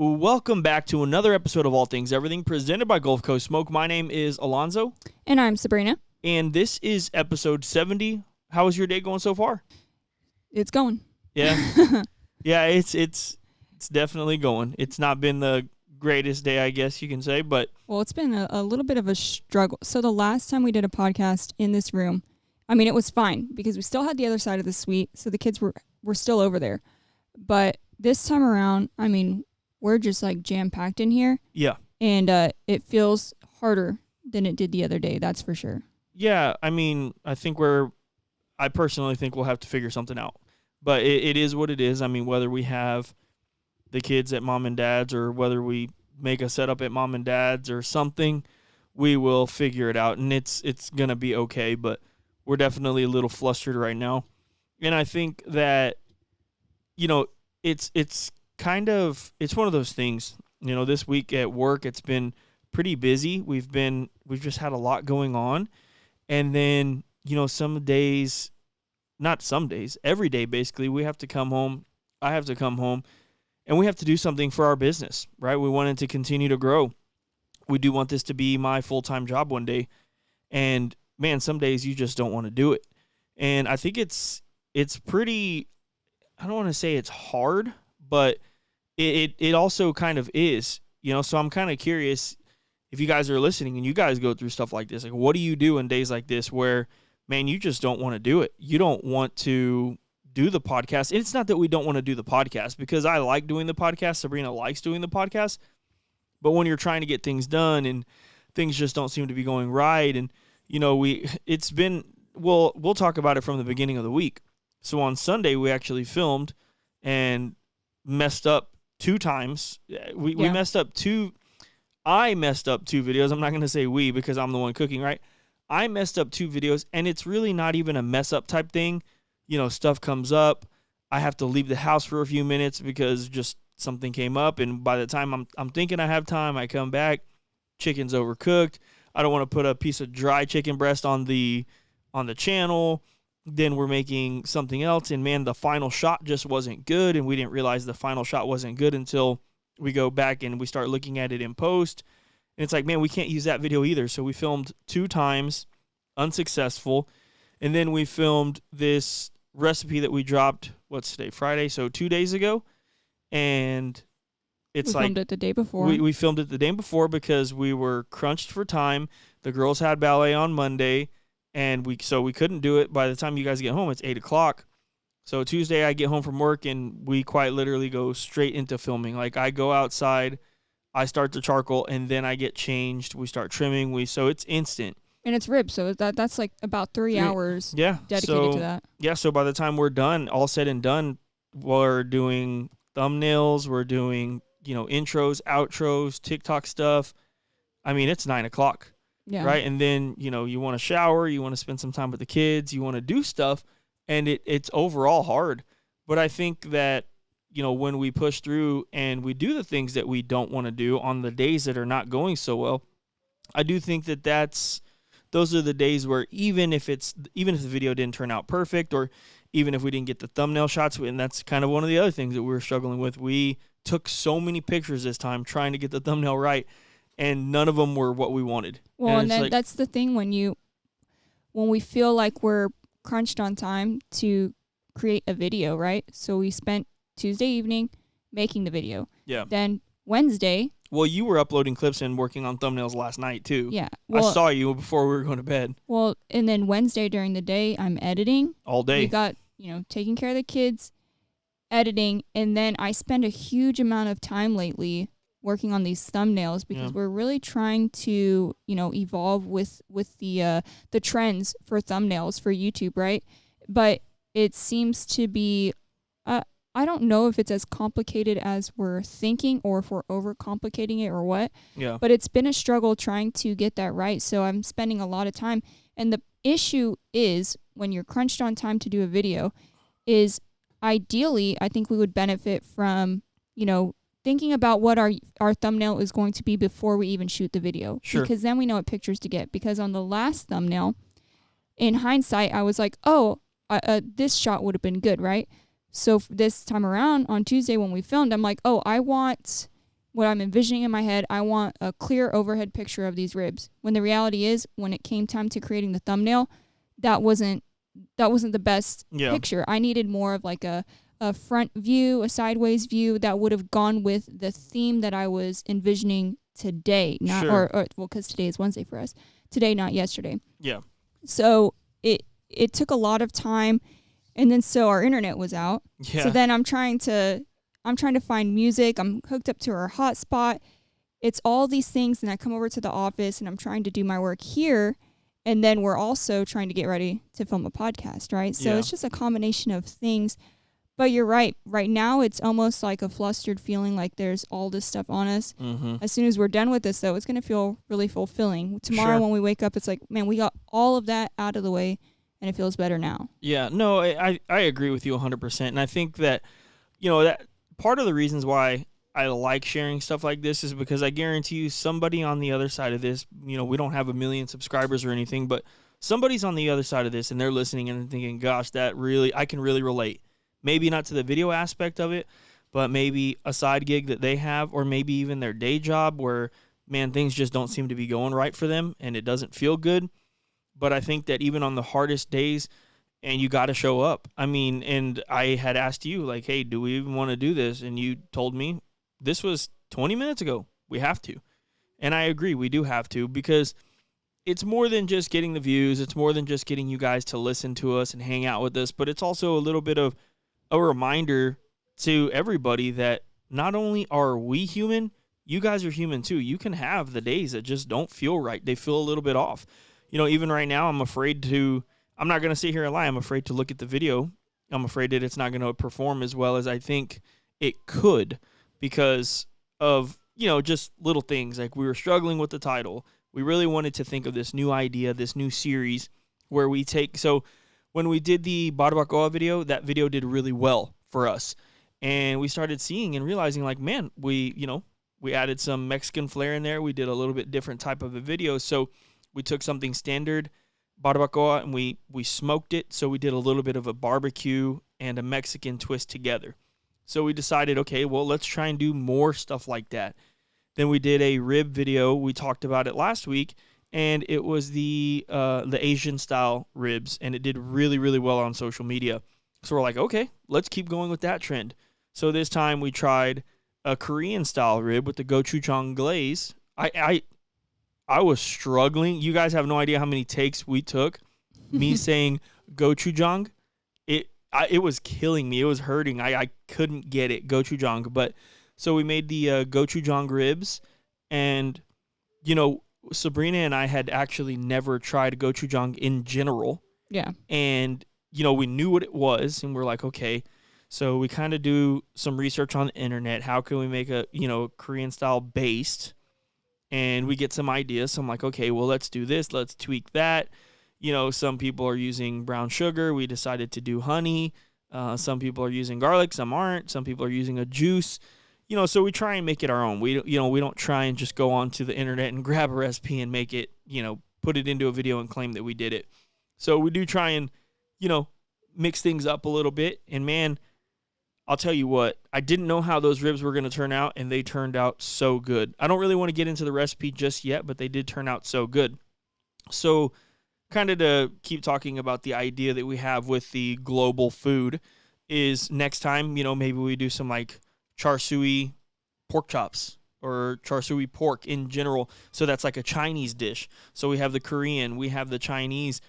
Welcome back to another episode of All Things Everything, presented by Gulf Coast Smoke. My name is Alonzo. And I'm Sabrina. And this is episode 70. How is your day going so far? It's going. Yeah. Yeah, it's definitely going. It's not been the greatest day, I guess you can say, but... Well, it's been a little bit of a struggle. So the last time we did a podcast in this room, I mean, it was fine because we still had the other side of the suite, so the kids were still over there. But this time around, I mean... we're just like jam-packed in here. Yeah. And it feels harder than it did the other day, that's for sure. Yeah, I mean, I personally think we'll have to figure something out. But it is what it is. I mean, whether we have the kids at mom and dad's or whether we make a setup at mom and dad's or something, we will figure it out. And it's going to be okay, but we're definitely a little flustered right now. And I think that, it's one of those things, this week at work, it's been pretty busy. We've just had a lot going on. And then, every day, basically, we have to come home. I have to come home and we have to do something for our business, right? We want it to continue to grow. We do want this to be my full-time job one day. And man, some days you just don't want to do it. And I think it's pretty, I don't want to say it's hard, but it also kind of is, so I'm kind of curious if you guys are listening and you guys go through stuff like this. Like, what do you do in days like this where, man, you just don't want to do it? You don't want to do the podcast. And it's not that we don't want to do the podcast, because I like doing the podcast. Sabrina likes doing the podcast. But when you're trying to get things done and things just don't seem to be going right, and, we'll talk about it from the beginning of the week. So on Sunday, we actually filmed and messed up 2 times. We messed up 2. I messed up 2 videos. I'm not going to say we because I'm the one cooking, right? I messed up 2 videos, and it's really not even a mess up type thing. Stuff comes up. I have to leave the house for a few minutes because just something came up, and by the time I'm thinking I have time, I come back, chicken's overcooked. I don't want to put a piece of dry chicken breast on the channel. Then we're making something else, and man, the final shot just wasn't good, and we didn't realize the final shot wasn't good until we go back and we start looking at it in post, and it's like, man, we can't use that video either. So we filmed 2 times, unsuccessful, and then we filmed this recipe that we dropped, what's today, Friday, so 2 days ago, and it's we filmed it the day before. We filmed it the day before because we were crunched for time. The girls had ballet on Monday, and we couldn't do it. By the time you guys get home, it's 8 o'clock. So Tuesday I get home from work, and we quite literally go straight into filming. Like, I go outside, I start the charcoal, and then I get changed. We start trimming. So it's instant. And it's ribs, so that's like about 3 hours dedicated to that. Yeah, so by the time we're done, all said and done, we're doing thumbnails, we're doing, intros, outros, TikTok stuff. I mean, it's 9 o'clock. Yeah. Right. And then, you want to shower, you want to spend some time with the kids, you want to do stuff, and it's overall hard. But I think that, when we push through and we do the things that we don't want to do on the days that are not going so well, I do think that those are the days where even if the video didn't turn out perfect, or even if we didn't get the thumbnail shots, and that's kind of one of the other things that we were struggling with. We took so many pictures this time trying to get the thumbnail right, and none of them were what we wanted. Well, and then that's the thing when we feel like we're crunched on time to create a video, right? So we spent Tuesday evening making the video. Yeah. Then Wednesday. Well, you were uploading clips and working on thumbnails last night too. Yeah. Well, I saw you before we were going to bed. Well, and then Wednesday during the day, I'm editing. All day. We got, taking care of the kids, editing, and then I spend a huge amount of time lately working on these thumbnails because we're really trying to, evolve with the trends for thumbnails for YouTube, right? But it seems to be, I don't know if it's as complicated as we're thinking or if we're overcomplicating it or what. Yeah. But it's been a struggle trying to get that right. So I'm spending a lot of time. And the issue is when you're crunched on time to do a video is ideally, I think we would benefit from, thinking about what our thumbnail is going to be before we even shoot the video. Sure. Because then we know what pictures to get. Because on the last thumbnail, in hindsight, I was like, this shot would have been good, right? So this time around on Tuesday when we filmed, I'm like, I want what I'm envisioning in my head. I want a clear overhead picture of these ribs. When the reality is, when it came time to creating the thumbnail, that wasn't the best picture. I needed more of like a front view, a sideways view that would have gone with the theme that I was envisioning today. Not or because today is Wednesday for us. Today, not yesterday. Yeah. So it took a lot of time, and then so our internet was out. Yeah. So then I'm trying to find music. I'm hooked up to our hotspot. It's all these things, and I come over to the office, and I'm trying to do my work here, and then we're also trying to get ready to film a podcast, right? So it's just a combination of things. But you're right. Right now, it's almost like a flustered feeling, like there's all this stuff on us. Mm-hmm. As soon as we're done with this, though, it's going to feel really fulfilling. Tomorrow when we wake up, it's like, man, we got all of that out of the way, and it feels better now. Yeah, no, I agree with you 100%. And I think that, that part of the reasons why I like sharing stuff like this is because I guarantee you somebody on the other side of this, we don't have 1 million subscribers or anything, but somebody's on the other side of this and they're listening and thinking, gosh, I can really relate. Maybe not to the video aspect of it, but maybe a side gig that they have, or maybe even their day job where, man, things just don't seem to be going right for them and it doesn't feel good. But I think that even on the hardest days, and you got to show up. I mean, and I had asked you, like, hey, do we even want to do this? And you told me this was 20 minutes ago. We have to. And I agree, we do have to, because it's more than just getting the views. It's more than just getting you guys to listen to us and hang out with us, but it's also a little bit of a reminder to everybody that not only are we human, you guys are human too. You can have the days that just don't feel right. They feel a little bit off. Even right now, I'm not going to sit here and lie. I'm afraid to look at the video. I'm afraid that it's not going to perform as well as I think it could because of, just little things. Like we were struggling with the title. We really wanted to think of this new idea, this new series where we so when we did the Barbacoa video, that video did really well for us. And we started seeing and realizing like, man, we added some Mexican flair in there. We did a little bit different type of a video. So we took something standard barbacoa and we smoked it. So we did a little bit of a barbecue and a Mexican twist together. So we decided, okay, well, let's try and do more stuff like that. Then we did a rib video. We talked about it last week, and it was the Asian style ribs, and it did really, really well on social media. So we're like, okay, let's keep going with that trend. So this time we tried a Korean style rib with the gochujang glaze. I was struggling. You guys have no idea how many takes we took. Me saying gochujang, it was killing me. It was hurting. I couldn't get it, gochujang. But so we made the gochujang ribs, and Sabrina and I had actually never tried gochujang in general. Yeah. And we knew what it was, and we're like, okay. So we kind of do some research on the internet. How can we make a Korean style based? And we get some ideas. So I'm like, okay, well, let's do this. Let's tweak that. Some people are using brown sugar. We decided to do honey. Some people are using garlic. Some aren't. Some people are using a juice. So we try and make it our own. We don't try and just go onto the internet and grab a recipe and make it, put it into a video and claim that we did it. So we do try and, mix things up a little bit. And man, I'll tell you what, I didn't know how those ribs were going to turn out, and they turned out so good. I don't really want to get into the recipe just yet, but they did turn out so good. So kind of to keep talking about the idea that we have with the global food is next time, maybe we do some like char siu pork chops or char siu pork in general. So that's like a Chinese dish. So we have the Korean, we have the Chinese.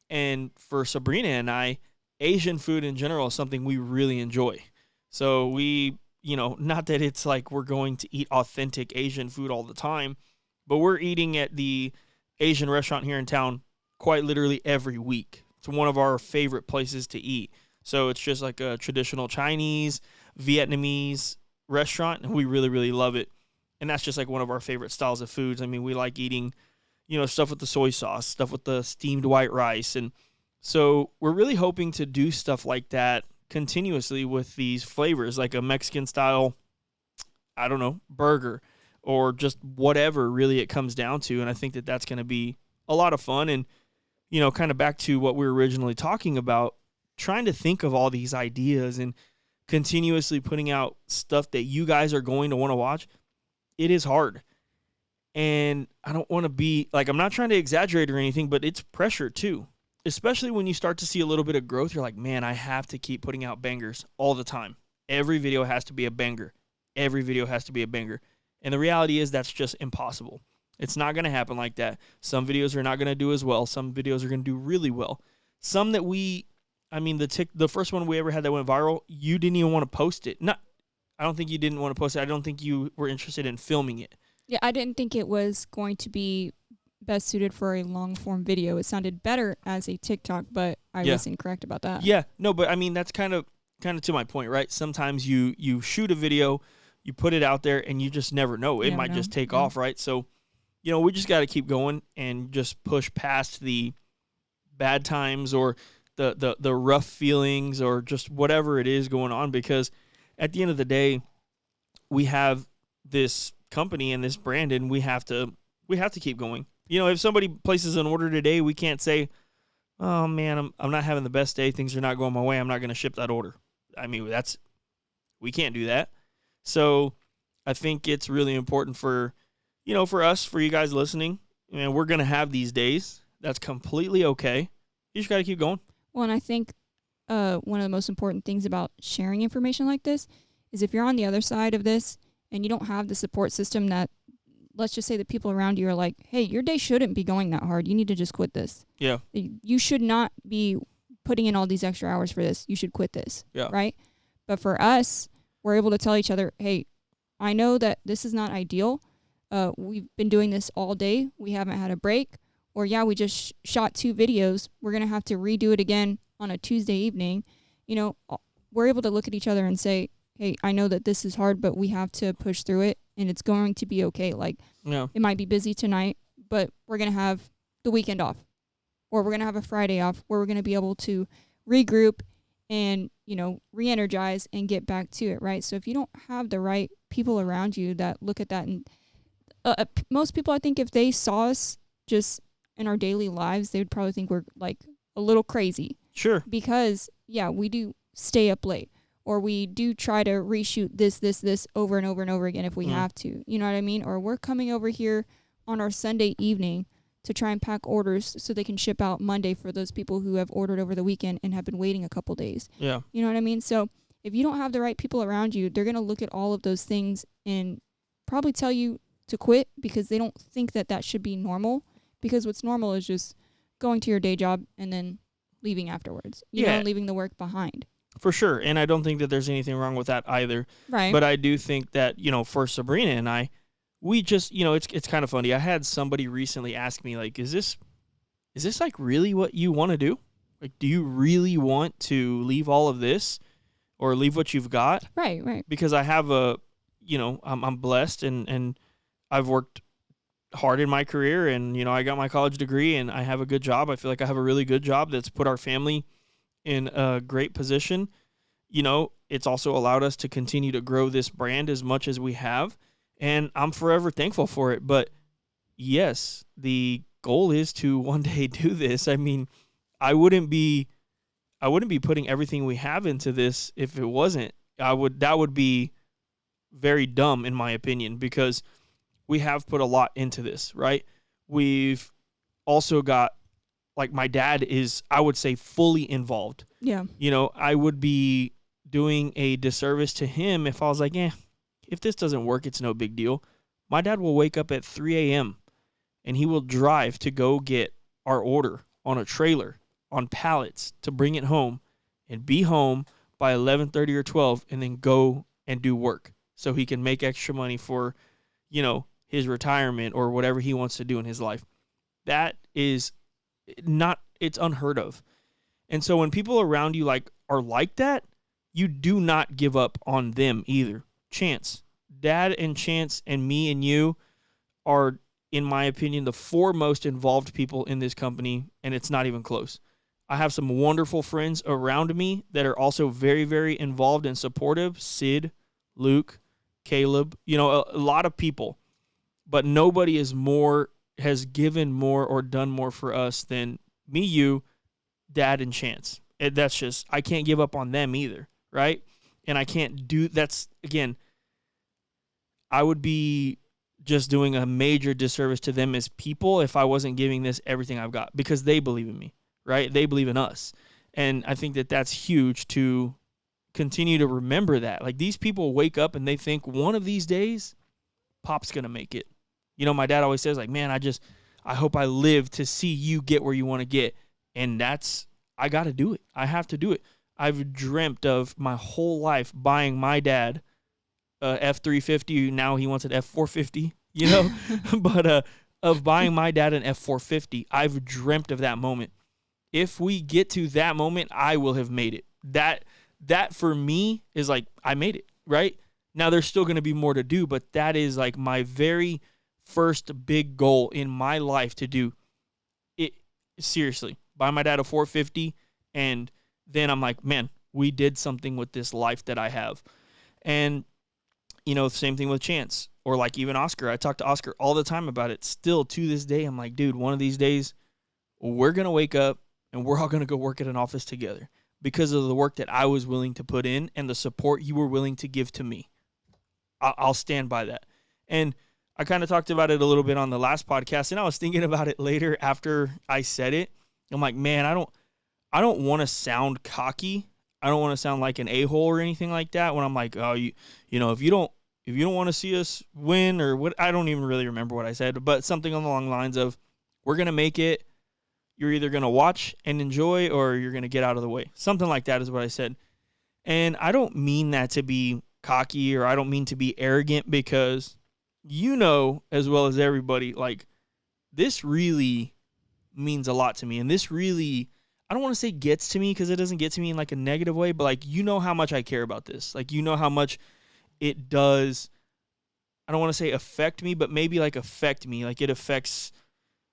And for Sabrina and I, Asian food in general is something we really enjoy. So we, not that it's like we're going to eat authentic Asian food all the time, but we're eating at the Asian restaurant here in town quite literally every week. It's one of our favorite places to eat. So it's just like a traditional Chinese, Vietnamese restaurant, and we really, really love it. And that's just like one of our favorite styles of foods. I mean, we like eating, stuff with the soy sauce, stuff with the steamed white rice. And so we're really hoping to do stuff like that continuously with these flavors, like a Mexican style, burger or just whatever really it comes down to. And I think that that's going to be a lot of fun. And, kind of back to what we were originally talking about, trying to think of all these ideas and continuously putting out stuff that you guys are going to want to watch. it is hard. And I don't want to be like, I'm not trying to exaggerate or anything, but it's pressure too. Especially when you start to see a little bit of growth, you're like, man, I have to keep putting out bangers all the time. Every video has to be a banger. Every video has to be a banger. And the reality is that's just impossible. It's not going to happen like that. Some videos are not going to do as well. Some videos are going to do really well. Some that the first one we ever had that went viral, you didn't even want to post it. I don't think you didn't want to post it. I don't think you were interested in filming it. Yeah, I didn't think it was going to be best suited for a long-form video. It sounded better as a TikTok, but I was incorrect about that. Yeah, no, but I mean, that's kind of to my point, right? Sometimes you shoot a video, you put it out there, and you just never know. It might just take off, right? So, we just got to keep going and just push past the bad times or the rough feelings or just whatever it is going on, because at the end of the day, we have this company and this brand, and we have to keep going. If somebody places an order today, we can't say, oh man, I'm not having the best day, things are not going my way, I'm not going to ship that order. I mean, we can't do that. So I think it's really important for us, for you guys listening, we're going to have these days. That's completely okay. You just got to keep going. Well, and I think one of the most important things about sharing information like this is if you're on the other side of this and you don't have the support system that, let's just say the people around you are like, hey, your day shouldn't be going that hard. You need to just quit this. Yeah. You should not be putting in all these extra hours for this. You should quit this. Yeah. Right? But for us, we're able to tell each other, hey, I know that this is not ideal. We've been doing this all day. We haven't had a break. Or, we just shot 2 videos. We're going to have to redo it again on a Tuesday evening. We're able to look at each other and say, hey, I know that this is hard, but we have to push through it, and it's going to be okay. It might be busy tonight, but we're going to have the weekend off, or we're going to have a Friday off where we're going to be able to regroup and, re-energize and get back to it, right? So if you don't have the right people around you that look at that, and most people, I think if they saw us just in our daily lives, they would probably think we're like a little crazy. Sure. Because, we do stay up late. Or we do try to reshoot this over and over and over again if we have to. You know what I mean? Or we're coming over here on our Sunday evening to try and pack orders so they can ship out Monday for those people who have ordered over the weekend and have been waiting a couple days. Yeah. You know what I mean? So if you don't have the right people around you, they're going to look at all of those things and probably tell you to quit because they don't think that should be normal. Because what's normal is just going to your day job and then leaving afterwards. Leaving the work behind. For sure, and I don't think that there's anything wrong with that either. Right. But I do think that, for Sabrina and I, we just, it's kind of funny. I had somebody recently ask me, like, is this like really what you want to do? Like, do you really want to leave all of this or leave what you've got? Right. Because I have I'm blessed and I've worked hard in my career and, I got my college degree and I have a good job. I feel like I have a really good job that's put our family in a great position. It's also allowed us to continue to grow this brand as much as we have, and I'm forever thankful for it. But yes, the goal is to one day do this. I mean, I wouldn't be putting everything we have into this if it wasn't. That would be very dumb in my opinion, because we have put a lot into this, right? We've also got, like, my dad is, I would say, fully involved. Yeah. I would be doing a disservice to him if I was like, if this doesn't work, it's no big deal. My dad will wake up at 3 a.m. and he will drive to go get our order on a trailer, on pallets, to bring it home and be home by 11:30 or 12 and then go and do work so he can make extra money for, his retirement or whatever he wants to do in his life. That is it's unheard of. And so when people around you are like that, you do not give up on them either. Chance, Dad and Chance and me and you are, in my opinion, the 4 most involved people in this company, and it's not even close. I have some wonderful friends around me that are also very, very involved and supportive. Sid, Luke, Caleb, a lot of people. But nobody has given more or done more for us than me, you, Dad, and Chance. That's just, I can't give up on them either, right? And I can't do, that's, again, I would be just doing a major disservice to them as people if I wasn't giving this everything I've got, because they believe in me, right? They believe in us. And I think that that's huge to continue to remember that. Like, these people wake up and they think one of these days, Pop's going to make it. You know, my dad always says, like, man, I hope I live to see you get where you want to get. And I got to do it. I have to do it. I've dreamt of my whole life buying my dad a F350. Now he wants an F450, you know, but of buying my dad an F450. I've dreamt of that moment. If we get to that moment, I will have made it. That for me is like, I made it, right? Now there's still going to be more to do, but that is like my very first big goal in my life to do it. Seriously, buy my dad a 450. And then I'm like, man, we did something with this life that I have. And, you know, same thing with Chance, or like even Oscar. I talk to Oscar all the time about it. Still to this day, I'm like, dude, one of these days we're going to wake up and we're all going to go work at an office together because of the work that I was willing to put in and the support you were willing to give to me. I'll stand by that. And I kind of talked about it a little bit on the last podcast, and I was thinking about it later after I said it. I'm like, man, I don't want to sound cocky. I don't want to sound like an a-hole or anything like that when I'm like, oh, you know, if you don't want to see us win, or what, I don't even really remember what I said, but something along the lines of, we're going to make it. You're either going to watch and enjoy, or you're going to get out of the way. Something like that is what I said. And I don't mean that to be cocky, or I don't mean to be arrogant, because you know as well as everybody, like, this really means a lot to me. And this really, I don't want to say gets to me, because it doesn't get to me in like a negative way, but like, you know how much I care about this. Like, you know how much it does, I don't want to say affect me, but maybe like affect me. Like, it affects,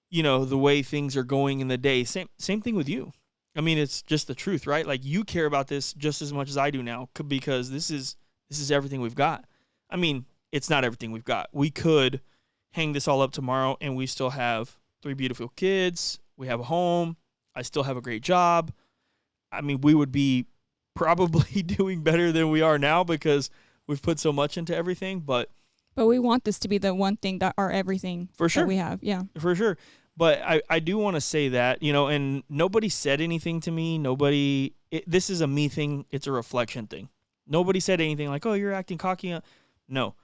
you know, the way things are going in the day. Same thing with you. I mean, it's just the truth, right? Like, you care about this just as much as I do now, because this is everything we've got. I mean, it's not everything we've got. We could hang this all up tomorrow and we still have 3 beautiful kids. We have a home. I still have a great job. I mean, we would be probably doing better than we are now because we've put so much into everything. But we want this to be the one thing that our everything for sure that we have. Yeah, for sure. But I do want to say that, you know, and nobody said anything to me. This is a me thing. It's a reflection thing. Nobody said anything like, oh, you're acting cocky. No.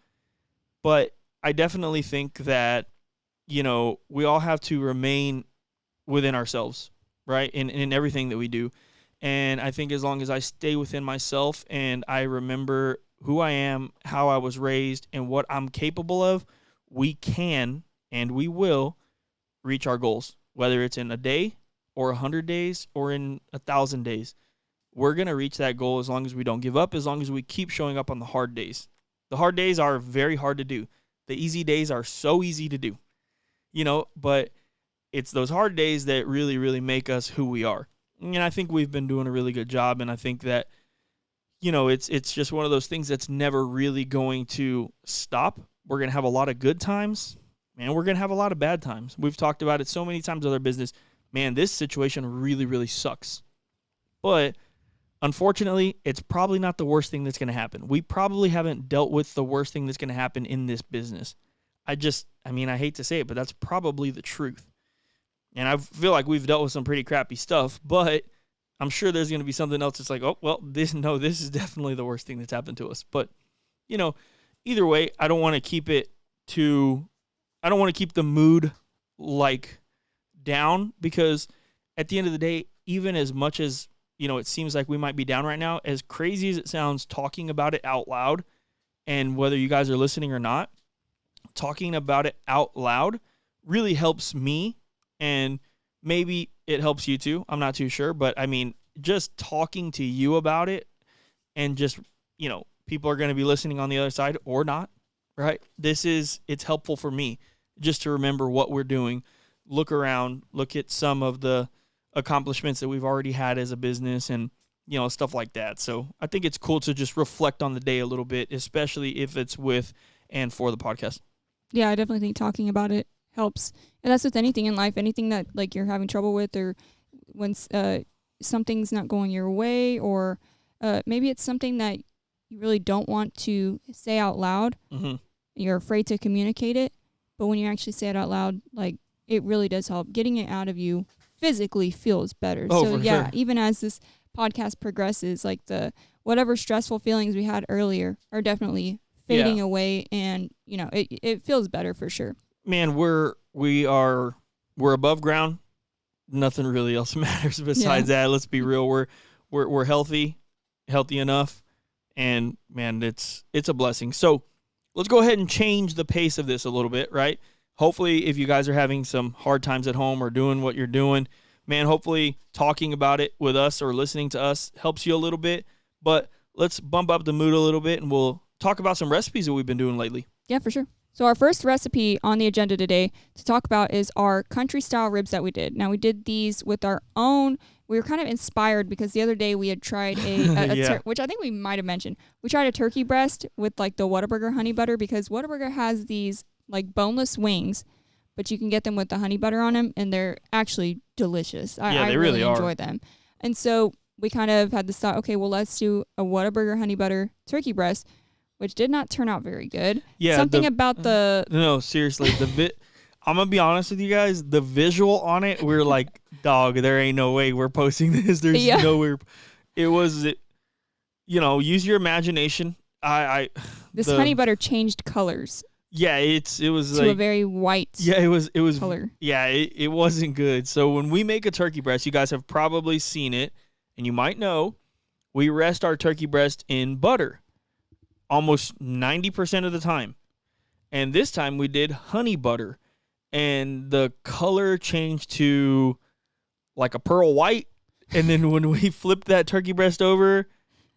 But I definitely think that, you know, we all have to remain within ourselves, right? In everything that we do. And I think as long as I stay within myself and I remember who I am, how I was raised, and what I'm capable of, we can and we will reach our goals, whether it's in a day or 100 days or in 1,000 days. We're going to reach that goal as long as we don't give up, as long as we keep showing up on the hard days. The hard days are very hard to do. The easy days are so easy to do, you know, but it's those hard days that really, really make us who we are. And I think we've been doing a really good job. And I think that, you know, it's just one of those things that's never really going to stop. We're going to have a lot of good times, and we're going to have a lot of bad times. We've talked about it so many times with our business. Man, this situation really, really sucks. But unfortunately, it's probably not the worst thing that's going to happen. We probably haven't dealt with the worst thing that's going to happen in this business. I hate to say it, but that's probably the truth. And I feel like we've dealt with some pretty crappy stuff, but I'm sure there's going to be something else that's like, oh, well, this is definitely the worst thing that's happened to us. But, you know, either way, I don't want to keep the mood like down, because at the end of the day, even as much as, you know, it seems like we might be down right now, as crazy as it sounds talking about it out loud, and whether you guys are listening or not, talking about it out loud really helps me, and maybe it helps you too. I'm not too sure, but I mean, just talking to you about it, and just, you know, people are going to be listening on the other side or not, right? It's helpful for me just to remember what we're doing, look around, look at some of the accomplishments that we've already had as a business, and, you know, stuff like that. So I think it's cool to just reflect on the day a little bit, especially if it's with and for the podcast. Yeah, I definitely think talking about it helps. And that's with anything in life, anything that like you're having trouble with, or when something's not going your way, or maybe it's something that you really don't want to say out loud. Mm-hmm. You're afraid to communicate it. but when you actually say it out loud, like, it really does help. Getting it out of you physically feels better. Oh, so for yeah, sure. even as this podcast progresses, like whatever stressful feelings we had earlier are definitely fading away, and it feels better for sure. Man, we're above ground. Nothing really else matters besides that. Let's be real. We're healthy enough, and man, it's a blessing. So let's go ahead and change the pace of this a little bit, right? Hopefully, if you guys are having some hard times at home or doing what you're doing, man, hopefully talking about it with us or listening to us helps you a little bit. But let's bump up the mood a little bit, and we'll talk about some recipes that we've been doing lately. Yeah, for sure. So our first recipe on the agenda today to talk about is our country-style ribs that we did. Now, we did these with our own. We were kind of inspired because the other day we had tried which I think we might have mentioned. We tried a turkey breast with like the Whataburger honey butter, because Whataburger has these like boneless wings, but you can get them with the honey butter on them, and they're actually delicious. I really enjoy them. And so we kind of had this thought, okay, well, let's do a Whataburger honey butter turkey breast, which did not turn out very good. Yeah, something about the no, seriously, I'm gonna be honest with you guys. The visual on it, we're like, dog, there ain't no way we're posting this. There's no way. It was, use your imagination. This honey butter changed colors. Yeah, it was to like a very white. Yeah, it was color. Yeah, it wasn't good. So when we make a turkey breast, you guys have probably seen it, and you might know, we rest our turkey breast in butter almost 90% of the time. And this time we did honey butter, and the color changed to like a pearl white. And then when we flipped that turkey breast over,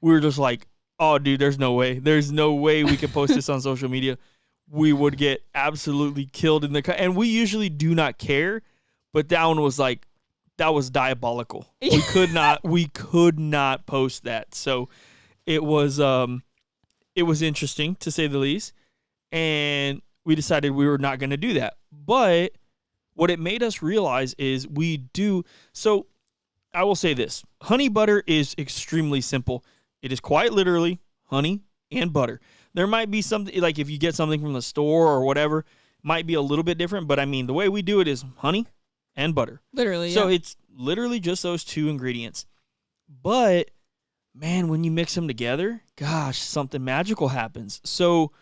we were just like, oh, dude, there's no way. There's no way we could post this on social media. We would get absolutely killed in the and we usually do not care, but that one was like, that was diabolical. We could not post that. So it was interesting, to say the least, and we decided we were not going to do that. But what it made us realize is we do. So I will say this: honey butter is extremely simple. It is quite literally honey and butter. There might be something, like if you get something from the store or whatever, might be a little bit different. But I mean, the way we do it is honey and butter. Literally, so it's literally just those two ingredients. But man, when you mix them together, gosh, something magical happens. So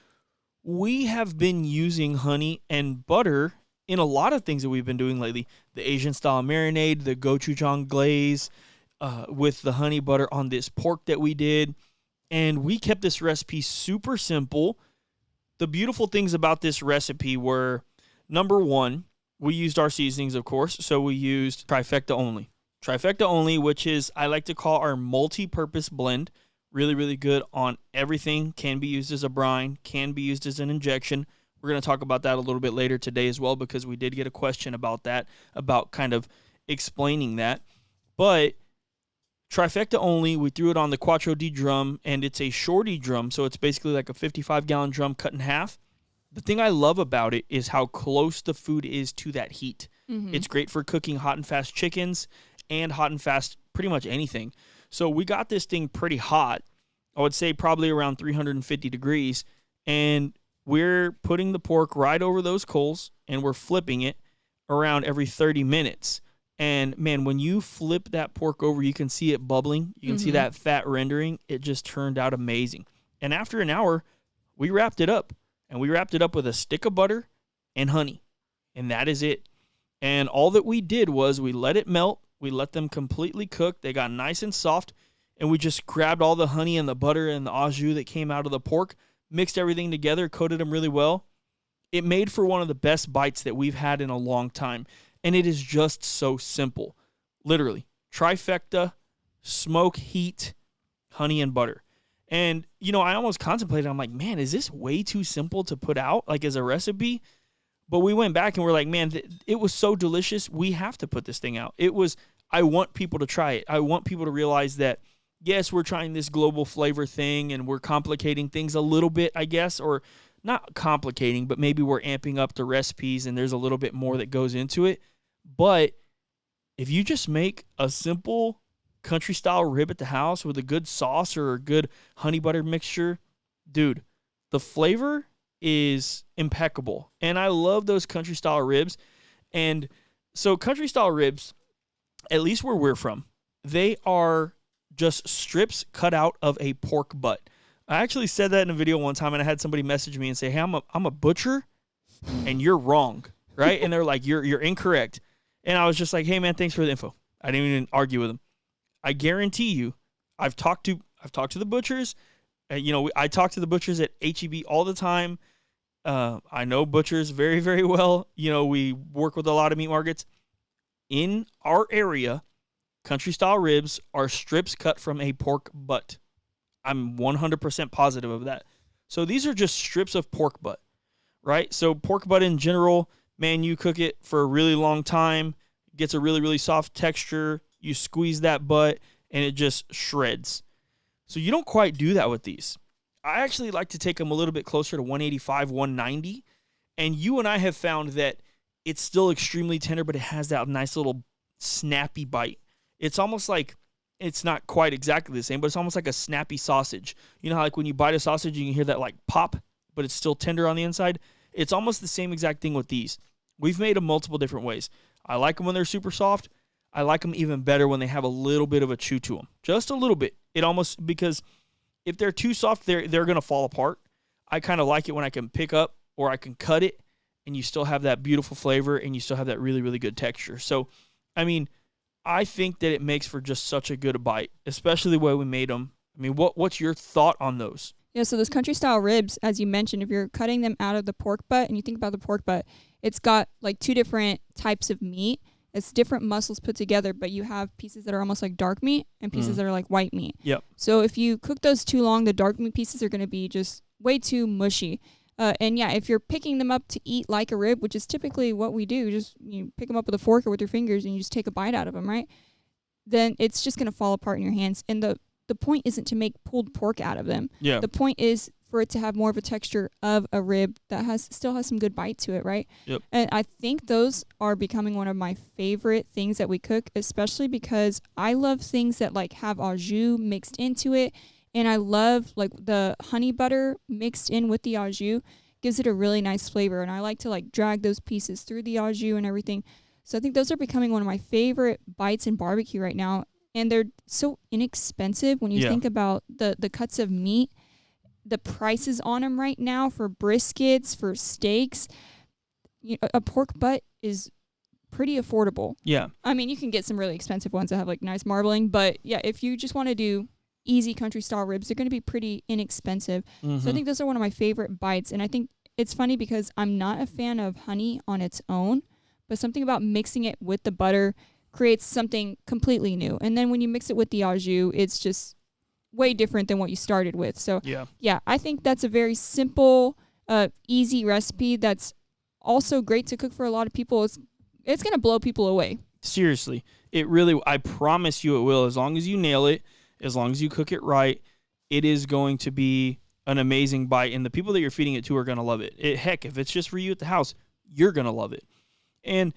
we have been using honey and butter in a lot of things that we've been doing lately. The Asian style marinade, the gochujang glaze, with the honey butter on this pork that we did. And we kept this recipe super simple. The beautiful things about this recipe were, number one, we used our seasonings, of course. So we used Trifecta only. Trifecta only, which is, I like to call our multi-purpose blend. Really, really good on everything. Can be used as a brine, can be used as an injection. We're going to talk about that a little bit later today as well, because we did get a question about that, about kind of explaining that. But Trifecta only, we threw it on the Quattro D drum, and it's a shorty drum, so it's basically like a 55-gallon drum cut in half. The thing I love about it is how close the food is to that heat. Mm-hmm. It's great for cooking hot and fast chickens and hot and fast pretty much anything. So we got this thing pretty hot. I would say probably around 350 degrees, and we're putting the pork right over those coals, and we're flipping it around every 30 minutes. And, man, when you flip that pork over, you can see it bubbling. You can see that fat rendering. It just turned out amazing. And after an hour, we wrapped it up. And we wrapped it up with a stick of butter and honey. And that is it. And all that we did was we let it melt. We let them completely cook. They got nice and soft. And we just grabbed all the honey and the butter and the au jus that came out of the pork, mixed everything together, coated them really well. It made for one of the best bites that we've had in a long time. And it is just so simple. Literally, trifecta, smoke, heat, honey, and butter. And, I almost contemplated, I'm like, man, is this way too simple to put out, like as a recipe? But we went back and we're like, man, it was so delicious. We have to put this thing out. I want people to try it. I want people to realize that, yes, we're trying this global flavor thing and we're complicating things a little bit, I guess, or not complicating, but maybe we're amping up the recipes and there's a little bit more that goes into it. But if you just make a simple country style rib at the house with a good sauce or a good honey butter mixture, dude, the flavor is impeccable. And I love those country style ribs. And so country style ribs, at least where we're from, they are just strips cut out of a pork butt. I actually said that in a video one time, and I had somebody message me and say, hey, I'm a butcher, and you're wrong, right? And they're like, you're incorrect. And I was just like, hey, man, thanks for the info. I didn't even argue with them. I guarantee you, I've talked to the butchers. I talk to the butchers at HEB all the time. I know butchers very, very well. We work with a lot of meat markets. In our area, country style ribs are strips cut from a pork butt. I'm 100% positive of that. So these are just strips of pork butt, right? So pork butt in general, man, you cook it for a really long time, gets a really, really soft texture. You squeeze that butt, and it just shreds. So you don't quite do that with these. I actually like to take them a little bit closer to 185, 190. And you and I have found that it's still extremely tender, but it has that nice little snappy bite. It's almost like, it's not quite exactly the same, but it's almost like a snappy sausage. You know how like when you bite a sausage, you can hear that like pop, but it's still tender on the inside? It's almost the same exact thing with these. We've made them multiple different ways. I like them when they're super soft. I like them even better when they have a little bit of a chew to them. Just a little bit. Because if they're too soft, they're going to fall apart. I kind of like it when I can pick up or I can cut it and you still have that beautiful flavor and you still have that really, really good texture. So, I mean, I think that it makes for just such a good bite, especially the way we made them. I mean, what's your thought on those? Yeah, so those country style ribs, as you mentioned, if you're cutting them out of the pork butt and you think about the pork butt, it's got like two different types of meat. It's different muscles put together, but you have pieces that are almost like dark meat and pieces that are like white meat. Yep. So if you cook those too long, the dark meat pieces are going to be just way too mushy. And yeah, if you're picking them up to eat like a rib, which is typically what we do, just you pick them up with a fork or with your fingers and you just take a bite out of them, right? Then it's just going to fall apart in your hands. And the point isn't to make pulled pork out of them. Yeah. The point is for it to have more of a texture of a rib that still has some good bite to it, right? Yep. And I think those are becoming one of my favorite things that we cook, especially because I love things that like have au jus mixed into it. And I love like the honey butter mixed in with the au jus gives it a really nice flavor. And I like to like drag those pieces through the au jus and everything. So I think those are becoming one of my favorite bites in barbecue right now. And they're so inexpensive when you think about the cuts of meat, the prices on them right now for briskets, for steaks. A pork butt is pretty affordable. Yeah. I mean, you can get some really expensive ones that have like nice marbling, but yeah, if you just want to do easy country style ribs, they're going to be pretty inexpensive. Mm-hmm. So I think those are one of my favorite bites. And I think it's funny because I'm not a fan of honey on its own, but something about mixing it with the butter creates something completely new. And then when you mix it with the au jus, it's just way different than what you started with. So yeah, I think that's a very simple, easy recipe that's also great to cook for a lot of people. It's going to blow people away. Seriously. It really, I promise you it will. As long as you nail it, as long as you cook it right, it is going to be an amazing bite. And the people that you're feeding it to are going to love it. Heck, if it's just for you at the house, you're going to love it. And,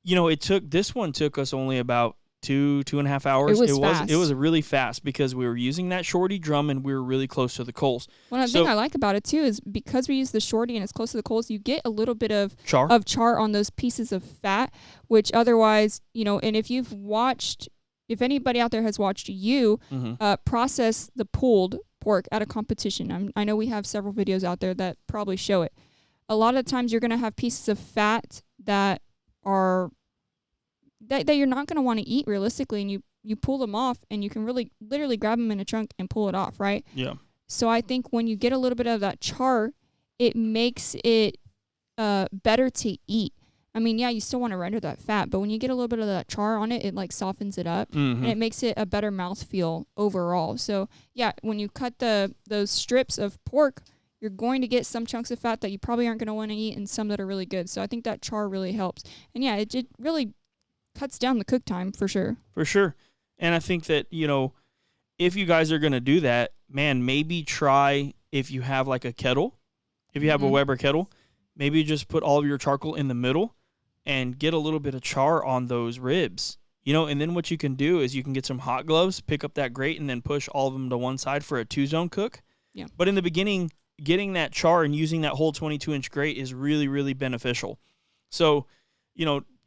this one took us only about 2.5 hours. It was fast. It was really fast because we were using that shorty drum and we were really close to the coals. One thing I like about it too is because we use the shorty and it's close to the coals, you get a little bit of char on those pieces of fat, which otherwise, and if anybody out there has watched you process the pulled pork at a competition, I know we have several videos out there that probably show it. A lot of times you're going to have pieces of fat that are that you're not going to want to eat realistically, and you pull them off and you can really literally grab them in a chunk and pull it off, right? Yeah. So I think when you get a little bit of that char, it makes it better to eat. I mean, yeah, you still want to render that fat, but when you get a little bit of that char on it, it like softens it up and it makes it a better mouthfeel overall. So yeah, when you cut those strips of pork, you're going to get some chunks of fat that you probably aren't going to want to eat and some that are really good. So I think that char really helps. And yeah, it really cuts down the cook time for sure. For sure. And I think that, if you guys are going to do that, man, maybe try if you have like a kettle, if you have a Weber kettle, maybe just put all of your charcoal in the middle and get a little bit of char on those ribs, and then what you can do is you can get some hot gloves, pick up that grate and then push all of them to one side for a 2-zone cook. Yeah. But in the beginning, getting that char and using that whole 22-inch grate is really, really beneficial. So,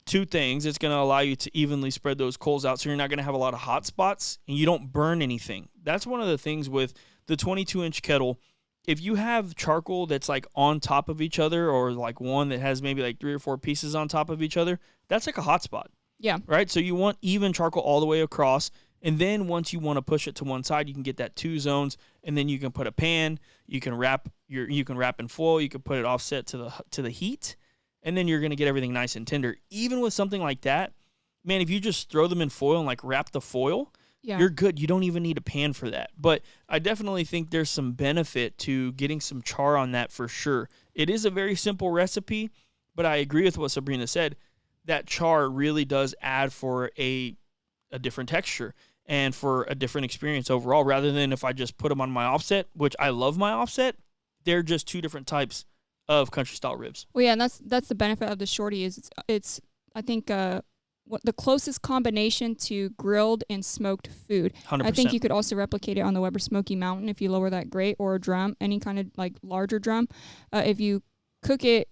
two things. It's going to allow you to evenly spread those coals out so you're not going to have a lot of hot spots and you don't burn anything. That's one of the things with the 22-inch kettle. If you have charcoal that's like on top of each other, or like one that has maybe like 3 or 4 pieces on top of each other, that's like a hot spot. Yeah. Right? So you want even charcoal all the way across. And then once you want to push it to one side, you can get that 2 zones, and then you can put a pan, you can wrap in foil, you can put it offset to the heat. And then you're going to get everything nice and tender. Even with something like that, man, if you just throw them in foil and like wrap the foil, you're good. You don't even need a pan for that. But I definitely think there's some benefit to getting some char on that for sure. It is a very simple recipe, but I agree with what Sabrina said. That char really does add for a different texture and for a different experience overall, rather than if I just put them on my offset, which I love my offset. They're just 2 different types of country style ribs. Well, yeah, and that's the benefit of the shorty is it's I think what the closest combination to grilled and smoked food. 100%. I think you could also replicate it on the Weber Smoky Mountain if you lower that grate or a drum, any kind of like larger drum. If you cook it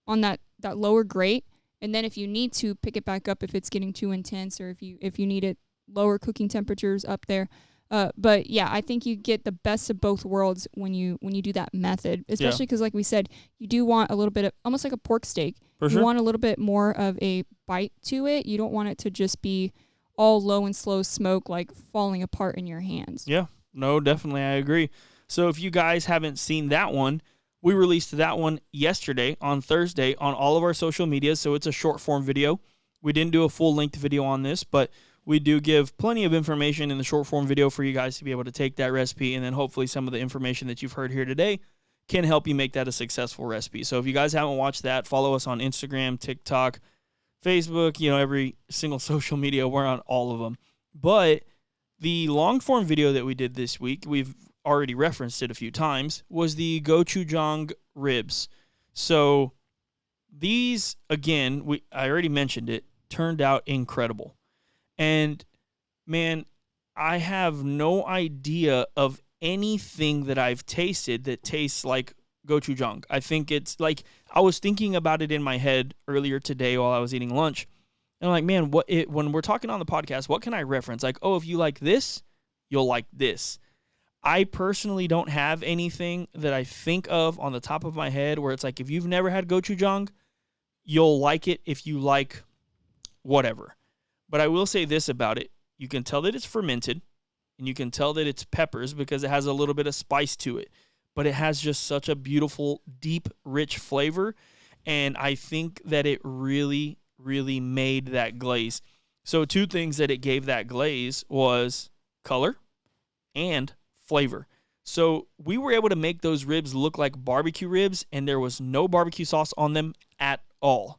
on that lower grate, and then if you need to pick it back up if it's getting too intense, or if you need it lower cooking temperatures up there. But yeah, I think you get the best of both worlds when you do that method, especially because, like we said, you do want a little bit of almost like a pork steak. For sure. You want a little bit more of a bite to it. You don't want it to just be all low and slow smoke, like falling apart in your hands. Yeah, no, definitely, I agree. So if you guys haven't seen that one, we released that one yesterday on Thursday on all of our social media. So it's a short form video. We didn't do a full length video on this, but we do give plenty of information in the short form video for you guys to be able to take that recipe, and then hopefully some of the information that you've heard here today can help you make that a successful recipe. So if you guys haven't watched that, follow us on Instagram, TikTok, Facebook, every single social media. We're on all of them. But the long form video that we did this week, we've already referenced it a few times, was the gochujang ribs. So these, again, I already mentioned it, turned out incredible. And, man, I have no idea of anything that I've tasted that tastes like gochujang. I think it's like, I was thinking about it in my head earlier today while I was eating lunch. And I'm like, man, when we're talking on the podcast, what can I reference? Like, oh, if you like this, you'll like this. I personally don't have anything that I think of on the top of my head where it's like, if you've never had gochujang, you'll like it if you like whatever. But I will say this about it. You can tell that it's fermented, and you can tell that it's peppers because it has a little bit of spice to it. But it has just such a beautiful, deep, rich flavor. And I think that it really, really made that glaze. So 2 things that it gave that glaze was color and flavor. So we were able to make those ribs look like barbecue ribs, and there was no barbecue sauce on them at all.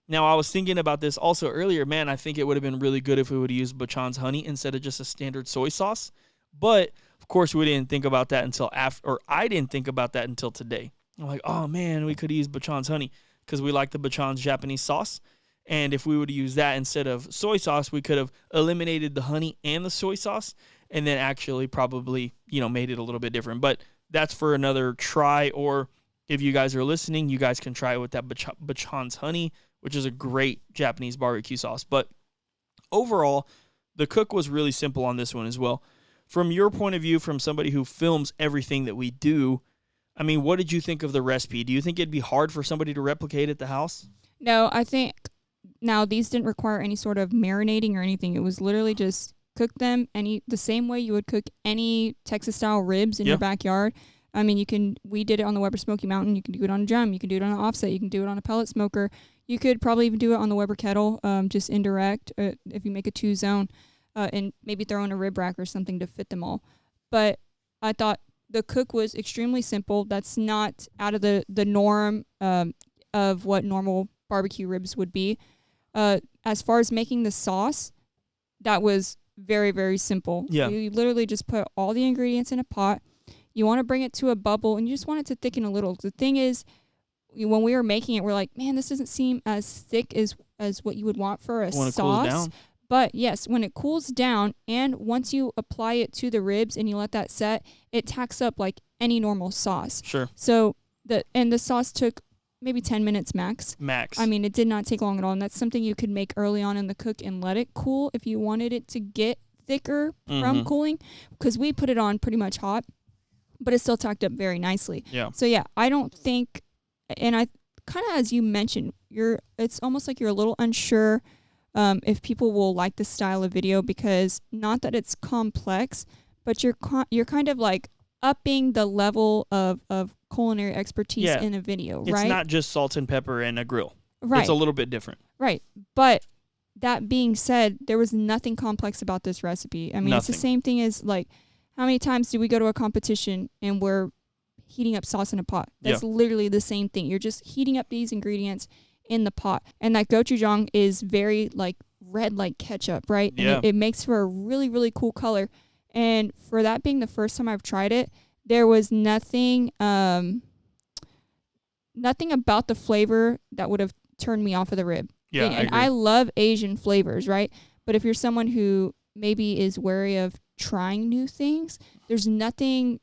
Now, I was thinking about this also earlier. Man, I think it would have been really good if we would have used Bachan's honey instead of just a standard soy sauce. But, of course, we didn't think about that until after, or I didn't think about that until today. I'm like, oh, man, we could have used Bachan's honey because we like the Bachan's Japanese sauce. And if we would have used that instead of soy sauce, we could have eliminated the honey and the soy sauce and then actually probably, made it a little bit different. But that's for another try. Or if you guys are listening, you guys can try it with that Bachan's honey, which is a great Japanese barbecue sauce. But overall, the cook was really simple on this one as well. From your point of view, from somebody who films everything that we do, I mean, what did you think of the recipe? Do you think it'd be hard for somebody to replicate at the house? No, I think now these didn't require any sort of marinating or anything. It was literally just cook them the same way you would cook any Texas-style ribs in your backyard. I mean, we did it on the Weber Smoky Mountain. You can do it on a drum. You can do it on an offset. You can do it on a pellet smoker. You could probably even do it on the Weber kettle, just indirect, if you make a 2-zone, and maybe throw in a rib rack or something to fit them all. But I thought the cook was extremely simple. That's not out of the norm of what normal barbecue ribs would be. As far as making the sauce, that was very, very simple. Yeah. You literally just put all the ingredients in a pot. You want to bring it to a bubble, and you just want it to thicken a little. The thing is, when we were making it, we're like, man, this doesn't seem as thick as what you would want for a sauce. When it cools down. But yes, when it cools down, and once you apply it to the ribs and you let that set, it tacks up like any normal sauce. Sure. So the sauce took maybe 10 minutes max. Max. I mean, it did not take long at all. And that's something you could make early on in the cook and let it cool if you wanted it to get thicker from cooling, because we put it on pretty much hot, but it still tacked up very nicely. Yeah. So yeah, I don't think, and I kind of, as you mentioned, it's almost like you're a little unsure if people will like this style of video, because not that it's complex, but you're kind of like upping the level of culinary expertise in a video, right? It's not just salt and pepper and a grill. Right. It's a little bit different. Right. But that being said, there was nothing complex about this recipe. I mean, It's the same thing as, like, how many times do we go to a competition and we're heating up sauce in a pot? That's literally the same thing. You're just heating up these ingredients in the pot. And that gochujang is very, like, red like ketchup, right? Yeah. And it makes for a really, really cool color. And for that being the first time I've tried it, there was nothing about the flavor that would have turned me off of the rib. Yeah, and I love Asian flavors, right? But if you're someone who maybe is wary of trying new things, there's nothing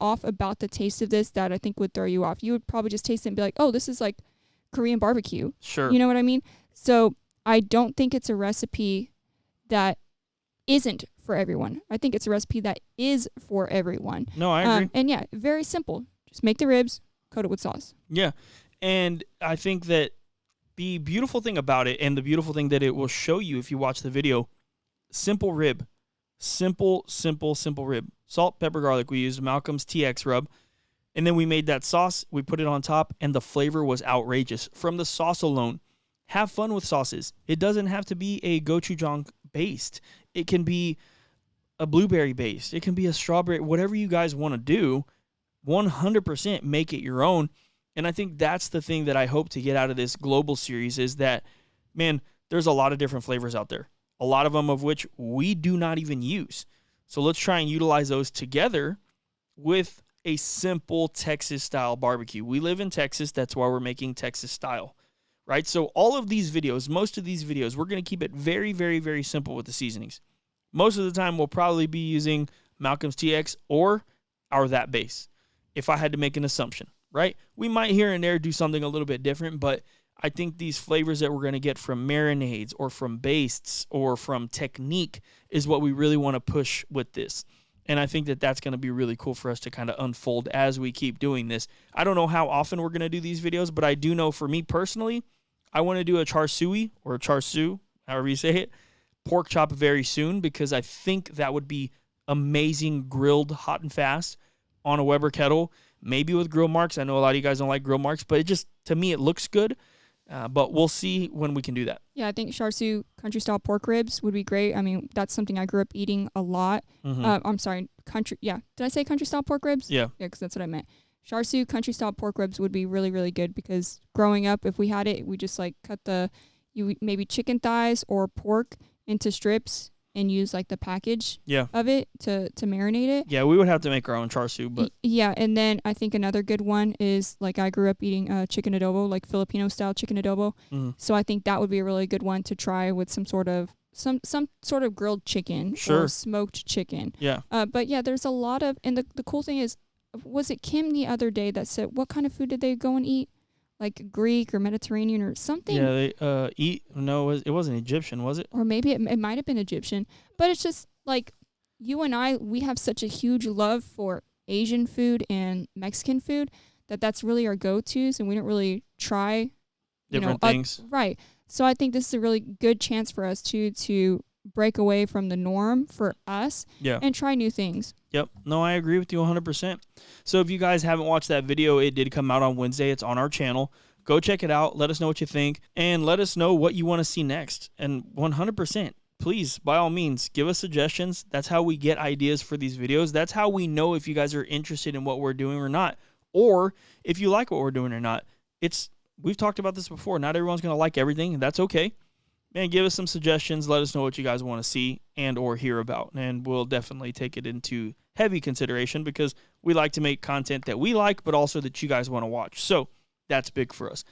off about the taste of this that I think would throw you off. You would probably just taste it and be like, oh, this is like Korean barbecue. Sure. You know what I mean? So I don't think it's a recipe that isn't for everyone. I think it's a recipe that is for everyone. No, I agree. And yeah, very simple. Just make the ribs, coat it with sauce. Yeah. And I think that the beautiful thing about it, and the beautiful thing that it will show you if you watch the video, simple rib. Simple rib. Salt, pepper, garlic. We used Malcolm's TX rub. And then we made that sauce. We put it on top, and the flavor was outrageous. From the sauce alone, have fun with sauces. It doesn't have to be a gochujang based. It can be a blueberry based. It can be a strawberry. Whatever you guys want to do, 100% make it your own. And I think that's the thing that I hope to get out of this global series is that, man, there's a lot of different flavors out there. A lot of them of which we do not even use. So let's try and utilize those together with a simple Texas-style barbecue. We live in Texas. That's why we're making Texas-style, right? So all of these videos, most of these videos, we're going to keep it very, very, very simple with the seasonings. Most of the time, we'll probably be using Malcolm's TX or our That Base, if I had to make an assumption. Right? We might here and there do something a little bit different, but I think these flavors that we're going to get from marinades or from bastes or from technique is what we really want to push with this. And I think that that's going to be really cool for us to kind of unfold as we keep doing this. I don't know how often we're going to do these videos, but I do know for me personally, I want to do a char siu or a char siu, however you say it, pork chop very soon, because I think that would be amazing grilled hot and fast on a Weber kettle. Maybe with grill marks. I know a lot of you guys don't like grill marks, but it just, to me, it looks good. But we'll see when we can do that. Yeah, I think char siu country-style pork ribs would be great. I mean, that's something I grew up eating a lot. I'm sorry, country. Yeah, did I say country-style pork ribs? Yeah. Yeah, because that's what I meant. Char siu country-style pork ribs would be really, really good, because growing up, if we had it, we just like cut maybe chicken thighs or pork into strips and use like the package of it to marinate it. Yeah, we would have to make our own char siu, but yeah, and then I think another good one is, like, I grew up eating chicken adobo, like Filipino style chicken adobo. So I think that would be a really good one to try with some sort of grilled chicken or smoked chicken. Yeah. But yeah, there's a lot of, and the cool thing is, was it Kim the other day that said what kind of food did they go and eat? Like Greek or Mediterranean or something. Yeah, they eat. No, it wasn't Egyptian, was it? Or maybe it might have been Egyptian. But it's just like you and I, we have such a huge love for Asian food and Mexican food that's really our go-tos, and we don't really try different things. Right. So I think this is a really good chance for us to break away from the norm for us and try new things. Yep. No, I agree with you 100%. So if you guys haven't watched that video, it did come out on Wednesday. It's on our channel. Go check it out. Let us know what you think, and let us know what you want to see next. And 100%, please, by all means, give us suggestions. That's how we get ideas for these videos. That's how we know if you guys are interested in what we're doing or not, or if you like what we're doing or not. We've talked about this before. Not everyone's going to like everything, and that's okay. Man, give us some suggestions. Let us know what you guys want to see and or hear about, and we'll definitely take it into heavy consideration, because we like to make content that we like, but also that you guys want to watch. So that's big for us.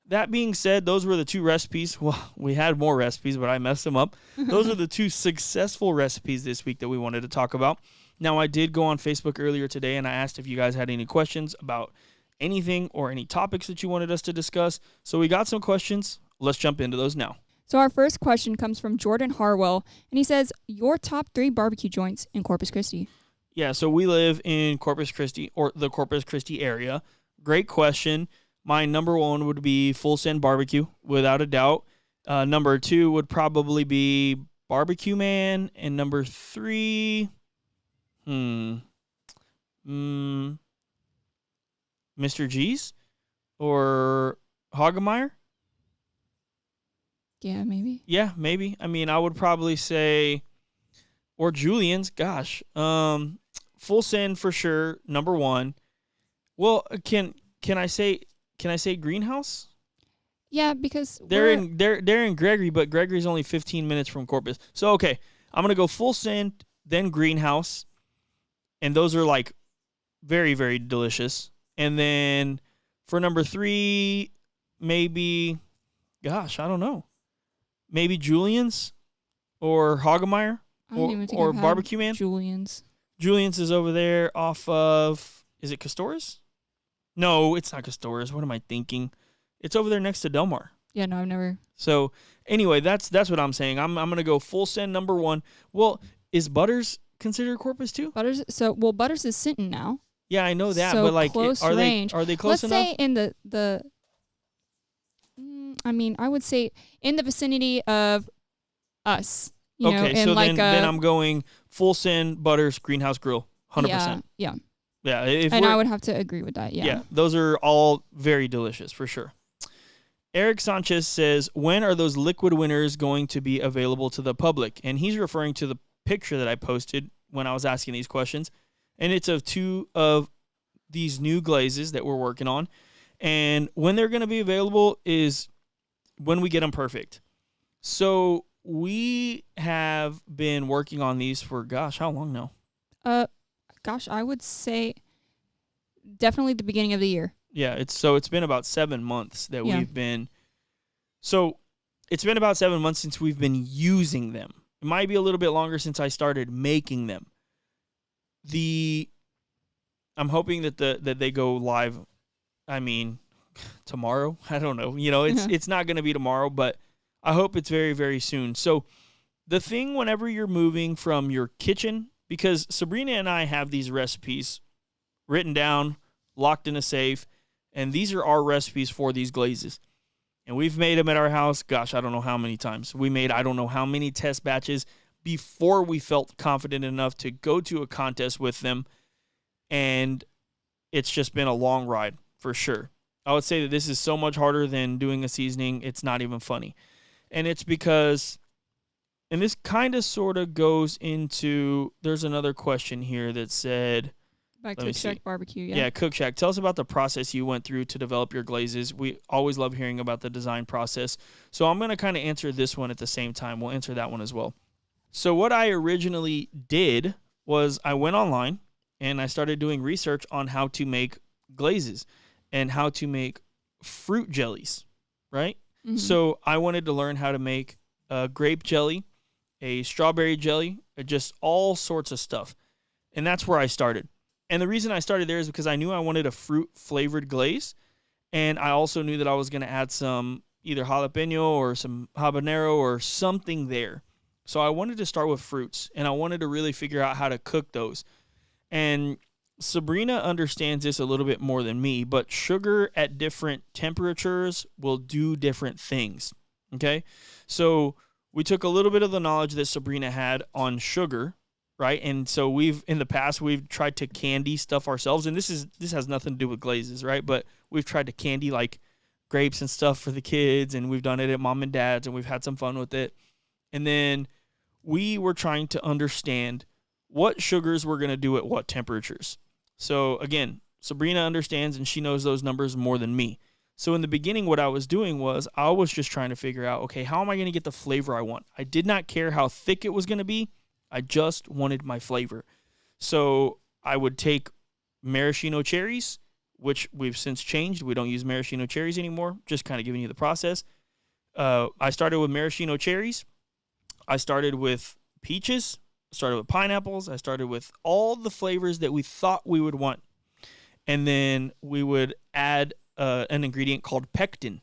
That being said, those were the two recipes. Well, we had more recipes, but I messed them up. Those are the two successful recipes this week that we wanted to talk about. Now, I did go on Facebook earlier today, and I asked if you guys had any questions about anything or any topics that you wanted us to discuss. So we got some questions. Let's jump into those now. So our first question comes from Jordan Harwell, and he says, your top 3 barbecue joints in Corpus Christi. Yeah, so we live in Corpus Christi, or the Corpus Christi area. Great question. My number 1 would be Full Send Barbecue, without a doubt. Number 2 would probably be Barbecue Man, and number 3, Mr. G's or Hagemeyer. Yeah, maybe. Yeah, maybe. I mean, I would probably say, or Julian's. Gosh, Full Send for sure. Number 1. Well, can I say Greenhouse? Yeah, because they're in Gregory, but Gregory's only 15 minutes from Corpus. So okay, I'm gonna go Full Send, then Greenhouse, and those are like very, very delicious. And then for number 3, maybe, gosh, I don't know. Maybe Julian's or Hagemeyer or Barbecue Man. Julian's. Julian's is over there off of, is it Castores? No, it's not Castores. What am I thinking? It's over there next to Delmar. Yeah, no, I've never. So anyway, that's what I'm saying. I'm gonna go Full Send number 1. Well, is Butters considered Corpus too? Butters is Sinton now. Yeah, I know that, so but like, close are range. they close enough? Let's say in the I mean, I would say in the vicinity of us. You know, so like then I'm going Full Send, Butters, Greenhouse Grill, 100%. Yeah. Yeah, and I would have to agree with that. Yeah, those are all very delicious for sure. Eric Sanchez says, when are those liquid winners going to be available to the public? And he's referring to the picture that I posted when I was asking these questions. And it's of 2 of these new glazes that we're working on. And when they're going to be available is when we get them perfect. So we have been working on these for, gosh, how long now? I would say definitely the beginning of the year. Yeah, it's been about 7 months that we've been. So it's been about 7 months since we've been using them. It might be a little bit longer since I started making them. I'm hoping that they go live. I mean, tomorrow. I don't know. You know, it's not going to be tomorrow, but I hope it's very, very soon. So the thing, whenever you're moving from your kitchen, because Sabrina and I have these recipes written down, locked in a safe, and these are our recipes for these glazes. And we've made them at our house, gosh, I don't know how many times. We made I don't know how many test batches before we felt confident enough to go to a contest with them. And it's just been a long ride, for sure. I would say that this is so much harder than doing a seasoning. It's not even funny. And it's because, and this kind of sort of goes into, there's another question here that said, by Cook Shack Barbecue, Yeah, Cook Shack. Tell us about the process you went through to develop your glazes. We always love hearing about the design process. So I'm going to kind of answer this one at the same time. We'll answer that one as well. So what I originally did was I went online and I started doing research on how to make glazes and how to make fruit jellies, right? Mm-hmm. So I wanted to learn how to make a grape jelly, a strawberry jelly, just all sorts of stuff. And that's where I started. And the reason I started there is because I knew I wanted a fruit-flavored glaze, and I also knew that I was going to add some either jalapeno or some habanero or something there. So I wanted to start with fruits, and I wanted to really figure out how to cook those. And Sabrina understands this a little bit more than me, but sugar at different temperatures will do different things, okay? So we took a little bit of the knowledge that Sabrina had on sugar, right? And so in the past, we've tried to candy stuff ourselves, and this has nothing to do with glazes, right? But we've tried to candy like grapes and stuff for the kids, and we've done it at mom and dad's, and we've had some fun with it. And then we were trying to understand what sugars we're going to do at what temperatures. So again, Sabrina understands, and she knows those numbers more than me. So in the beginning, what I was doing was I was just trying to figure out, okay, how am I going to get the flavor I want? I did not care how thick it was going to be. I just wanted my flavor. So I would take maraschino cherries, which we've since changed. We don't use maraschino cherries anymore, just kind of giving you the process. I started with maraschino cherries. I started with peaches, started with pineapples. I started with all the flavors that we thought we would want. And then we would add an ingredient called pectin.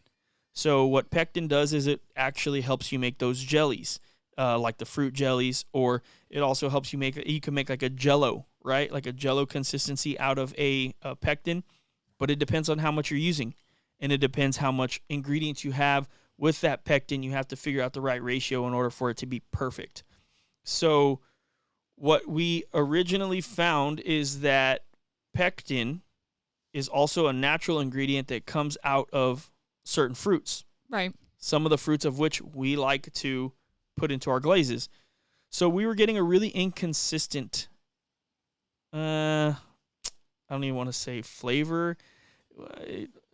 So what pectin does is it actually helps you make those jellies, like the fruit jellies, or it also helps you can make like a jello, right? Like a jello consistency out of a pectin, but it depends on how much you're using, and it depends how much ingredients you have with that pectin. You have to figure out the right ratio in order for it to be perfect. So what we originally found is that pectin is also a natural ingredient that comes out of certain fruits. Right. Some of the fruits of which we like to put into our glazes. So we were getting a really inconsistent, I don't even want to say flavor.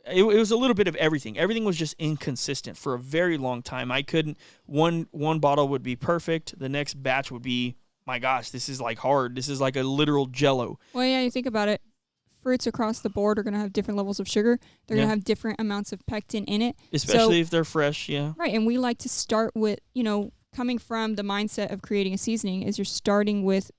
It was a little bit of everything. Everything was just inconsistent for a very long time. I couldn't, one bottle would be perfect. The next batch would be, my gosh, this is like hard. This is like a literal jello. Well, yeah, you think about it. Fruits across the board are going to have different levels of sugar. They're going to have different amounts of pectin in it. Especially if they're fresh, yeah. Right, and we like to start with, coming from the mindset of creating a seasoning is you're starting with,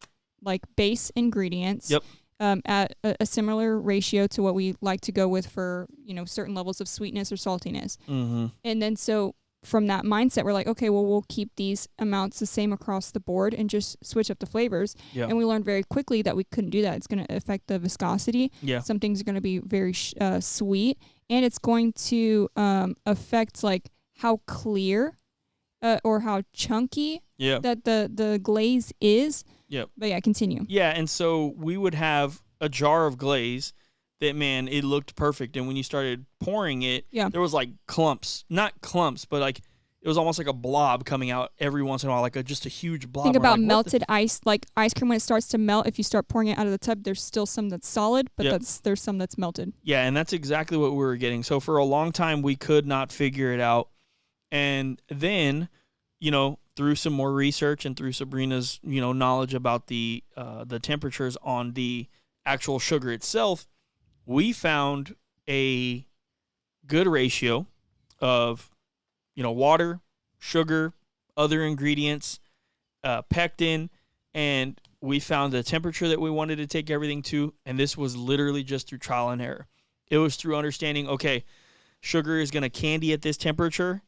like, base ingredients. Yep. At a similar ratio to what we like to go with for, certain levels of sweetness or saltiness. Mm-hmm. And then so from that mindset, we're like, okay, well, we'll keep these amounts the same across the board and just switch up the flavors. Yeah. And we learned very quickly that we couldn't do that. It's going to affect the viscosity. Yeah. Some things are going to be very sweet, and it's going to affect like how clear or how chunky that the glaze is. Yep. But yeah, continue. Yeah, and so we would have a jar of glaze that, man, it looked perfect. And when you started pouring it, there was like clumps. Not clumps, but like it was almost like a blob coming out every once in a while, like just a huge blob. Think about melted ice, like ice cream when it starts to melt. If you start pouring it out of the tub, there's still some that's solid, but there's some that's melted. Yeah, and that's exactly what we were getting. So for a long time, we could not figure it out. And then, through some more research and through Sabrina's, knowledge about the temperatures on the actual sugar itself, we found a good ratio of, water, sugar, other ingredients, pectin, and we found the temperature that we wanted to take everything to, and this was literally just through trial and error. It was through understanding, okay, sugar is going to candy at this temperature,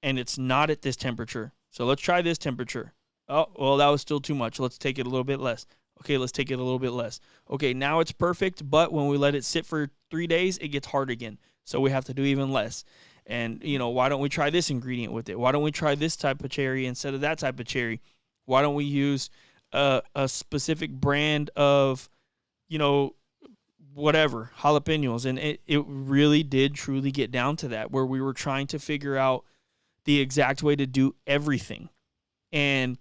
and it's not at this temperature. So let's try this temperature. Oh, well, that was still too much. Let's take it a little bit less. Okay, let's take it a little bit less. Okay, now it's perfect, but when we let it sit for 3 days, it gets hard again. So we have to do even less. And, why don't we try this ingredient with it? Why don't we try this type of cherry instead of that type of cherry? Why don't we use a specific brand of, whatever, jalapenos? And it really did truly get down to that, where we were trying to figure out the exact way to do everything. And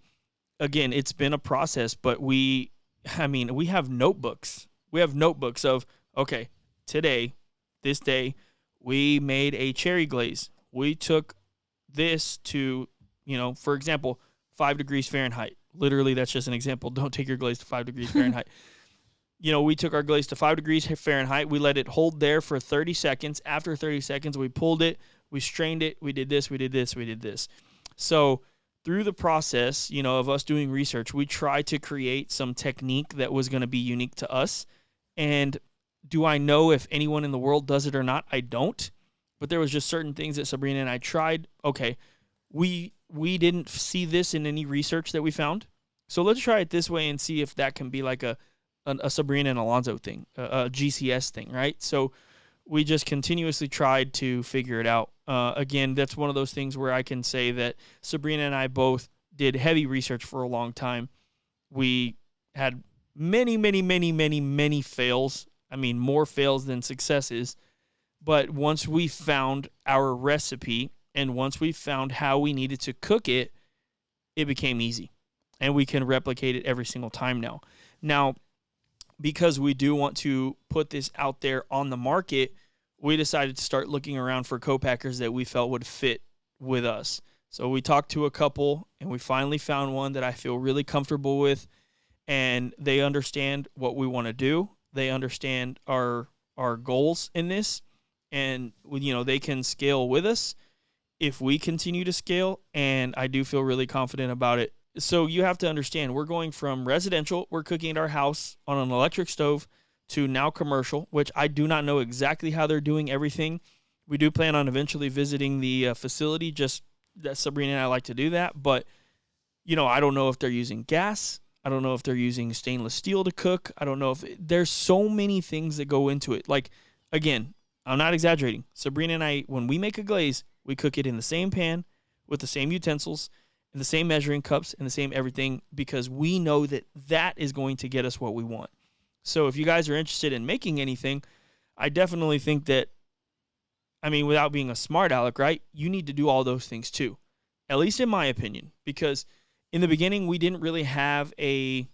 again, it's been a process, but we have notebooks. We have notebooks of, okay, today, this day, we made a cherry glaze. We took this to, for example, 5 degrees Fahrenheit. Literally, that's just an example. Don't take your glaze to 5 degrees Fahrenheit. We took our glaze to 5 degrees Fahrenheit. We let it hold there for 30 seconds. After 30 seconds, we pulled it. We strained it. We did this. We did this. We did this. So through the process, of us doing research, we tried to create some technique that was going to be unique to us. And do I know if anyone in the world does it or not? I don't. But there was just certain things that Sabrina and I tried. Okay, we didn't see this in any research that we found. So let's try it this way and see if that can be like a Sabrina and Alonzo thing, a GCS thing, right? So we just continuously tried to figure it out. Again, that's one of those things where I can say that Sabrina and I both did heavy research for a long time. We had many, many, many, many, many fails. I mean, more fails than successes. But once we found our recipe and once we found how we needed to cook it, it became easy. And we can replicate it every single time now. Now, because we do want to put this out there on the market, we decided to start looking around for co-packers that we felt would fit with us. So we talked to a couple, and we finally found one that I feel really comfortable with, and they understand what we want to do. They understand our goals in this, and they can scale with us if we continue to scale, and I do feel really confident about it So you have to understand, we're going from residential, we're cooking at our house on an electric stove, to now commercial, which I do not know exactly how they're doing everything. We do plan on eventually visiting the facility, just that Sabrina and I like to do that. But, I don't know if they're using gas. I don't know if they're using stainless steel to cook. I don't know if there's so many things that go into it. Like, again, I'm not exaggerating. Sabrina and I, when we make a glaze, we cook it in the same pan with the same utensils and the same measuring cups and the same everything, because we know that that is going to get us what we want. So if you guys are interested in making anything, I definitely think that, without being a smart aleck, right, you need to do all those things too, at least in my opinion, because in the beginning we didn't really have we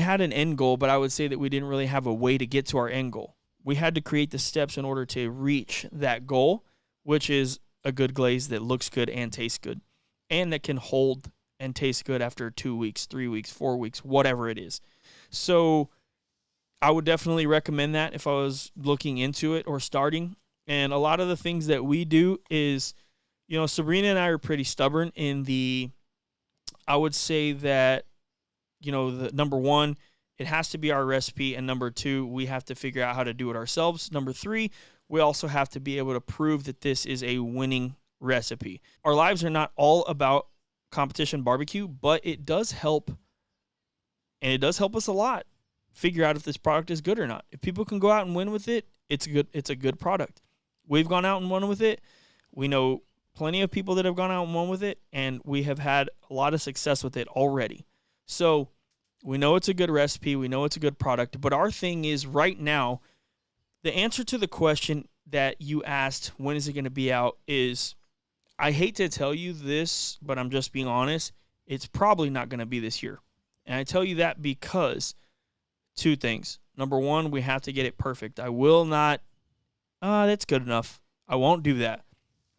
had an end goal, but I would say that we didn't really have a way to get to our end goal. We had to create the steps in order to reach that goal, which is a good glaze that looks good and tastes good, and that can hold and taste good after 2 weeks, 3 weeks, 4 weeks, whatever it is. So I would definitely recommend that if I was looking into it or starting. And a lot of the things that we do is, Sabrina and I are pretty stubborn I would say that, the number one, it has to be our recipe. And number two, we have to figure out how to do it ourselves. Number three, we also have to be able to prove that this is a winning recipe. Our lives are not all about competition barbecue, but it does help. And it does help us a lot figure out if this product is good or not. If people can go out and win with it, it's a good product. We've gone out and won with it. We know plenty of people that have gone out and won with it, and we have had a lot of success with it already. So we know it's a good recipe. We know it's a good product. But our thing is right now, the answer to the question that you asked, when is it going to be out, is, I hate to tell you this, but I'm just being honest, it's probably not going to be this year. And I tell you that because two things. Number one, we have to get it perfect. I will not, that's good enough. I won't do that.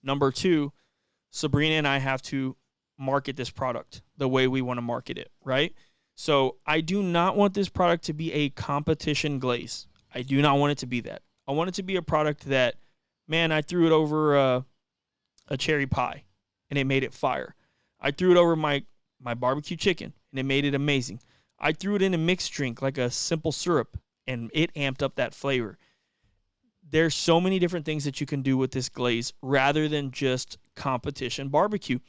Number two, Sabrina and I have to market this product the way we want to market it, right? So I do not want this product to be a competition glaze. I do not want it to be that. I want it to be a product that, man, I threw it over a cherry pie and it made it fire. I threw it over my barbecue chicken and it made it amazing. I threw it in a mixed drink like a simple syrup and it amped up that flavor. There's so many different things that you can do with this glaze rather than just competition barbecue.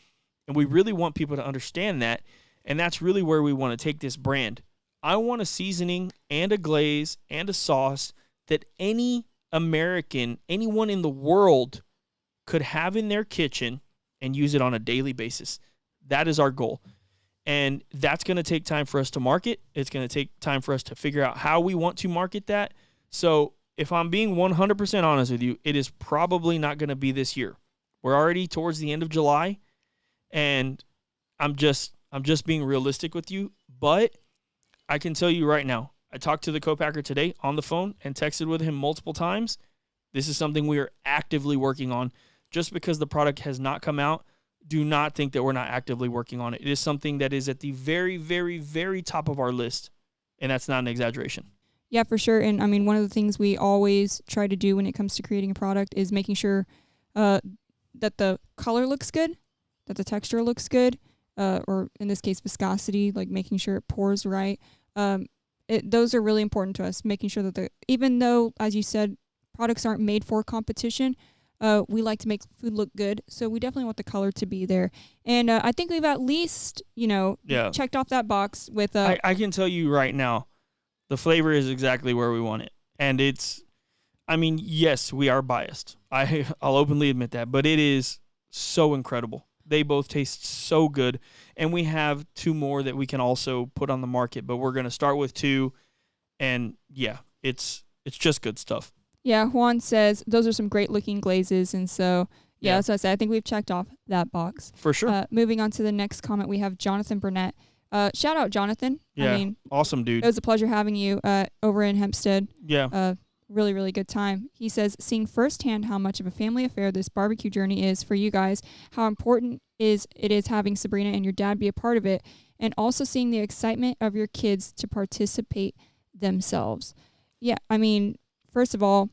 And we really want people to understand that. And that's really where we want to take this brand. I want a seasoning and a glaze and a sauce that any American, anyone in the world could have in their kitchen and use it on a daily basis. That is our goal. And that's going to take time for us to market. It's going to take time for us to figure out how we want to market that. So if I'm being 100% honest with you, it is probably not going to be this year. We're already towards the end of July, and I'm just being realistic with you. But I can tell you right now, I talked to the co-packer today on the phone and texted with him multiple times. This is something we are actively working on. Just because the product has not come out, do not think that we're not actively working on it. It is something that is at the very, very, very top of our list, and that's not an exaggeration. Yeah, for sure. And I mean, one of the things we always try to do when it comes to creating a product is making sure that the color looks good, that the texture looks good, or in this case, viscosity, like making sure it pours right. Those are really important to us, making sure that even though, as you said, products aren't made for competition, we like to make food look good. So we definitely want the color to be there. And I think we've at least, checked off that box with... I can tell you right now, the flavor is exactly where we want it. And it's, yes, we are biased. I'll openly admit that. But it is so incredible. They both taste so good. And we have two more that we can also put on the market. But we're going to start with two. And, yeah, it's just good stuff. Yeah, Juan says those are some great looking glazes. And so, yeah, so I think we've checked off that box. For sure. Moving on to the next comment, we have Jonathan Burnett. Shout out, Jonathan. Yeah, awesome dude. It was a pleasure having you over in Hempstead. Yeah. Really, really good time. He says, seeing firsthand how much of a family affair this barbecue journey is for you guys, how important it is having Sabrina and your dad be a part of it, and also seeing the excitement of your kids to participate themselves. Yeah, first of all,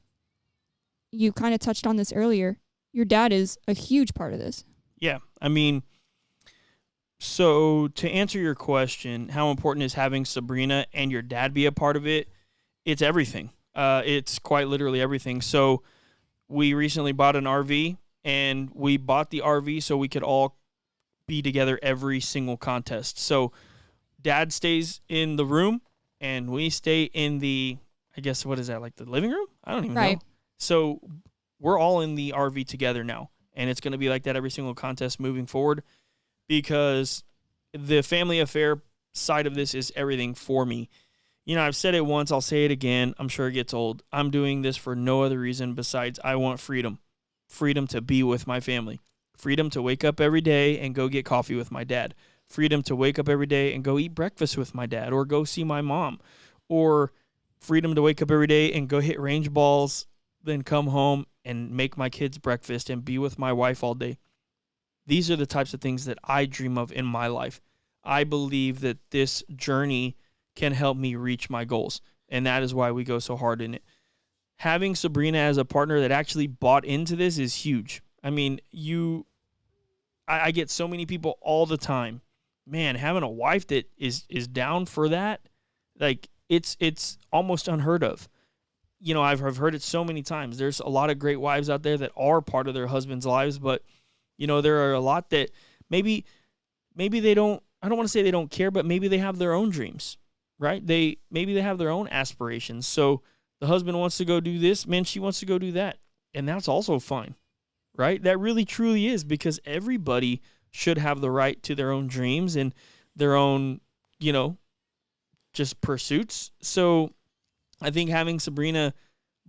you kind of touched on this earlier. Your dad is a huge part of this. Yeah, So to answer your question, how important is having Sabrina and your dad be a part of it? It's everything. It's quite literally everything. So we recently bought an RV, and we bought the RV so we could all be together every single contest. So dad stays in the room, and we stay in the, I guess, what is that, like the living room? I don't even know. So we're all in the RV together now, and it's going to be like that every single contest moving forward, because the family affair side of this is everything for me. You know, I've said it once, I'll say it again. I'm sure it gets old. I'm doing this for no other reason besides I want freedom. Freedom to be with my family. Freedom to wake up every day and go get coffee with my dad. Freedom to wake up every day and go eat breakfast with my dad, or go see my mom. Or freedom to wake up every day and go hit range balls, then come home and make my kids breakfast and be with my wife all day. These are the types of things that I dream of in my life. I believe that this journey can help me reach my goals, and that is why we go so hard in it. Having Sabrina as a partner that actually bought into this is huge. I mean, I get so many people all the time. Man, having a wife that is down for that, like it's almost unheard of. You know, I've heard it so many times. There's a lot of great wives out there that are part of their husbands' lives, but you know, there are a lot that maybe they don't, I don't want to say they don't care, but maybe they have their own dreams, right? Maybe they have their own aspirations. So the husband wants to go do this, man, she wants to go do that. And that's also fine, right? That really truly is, because everybody should have the right to their own dreams and their own, you know, just pursuits. So I think having Sabrina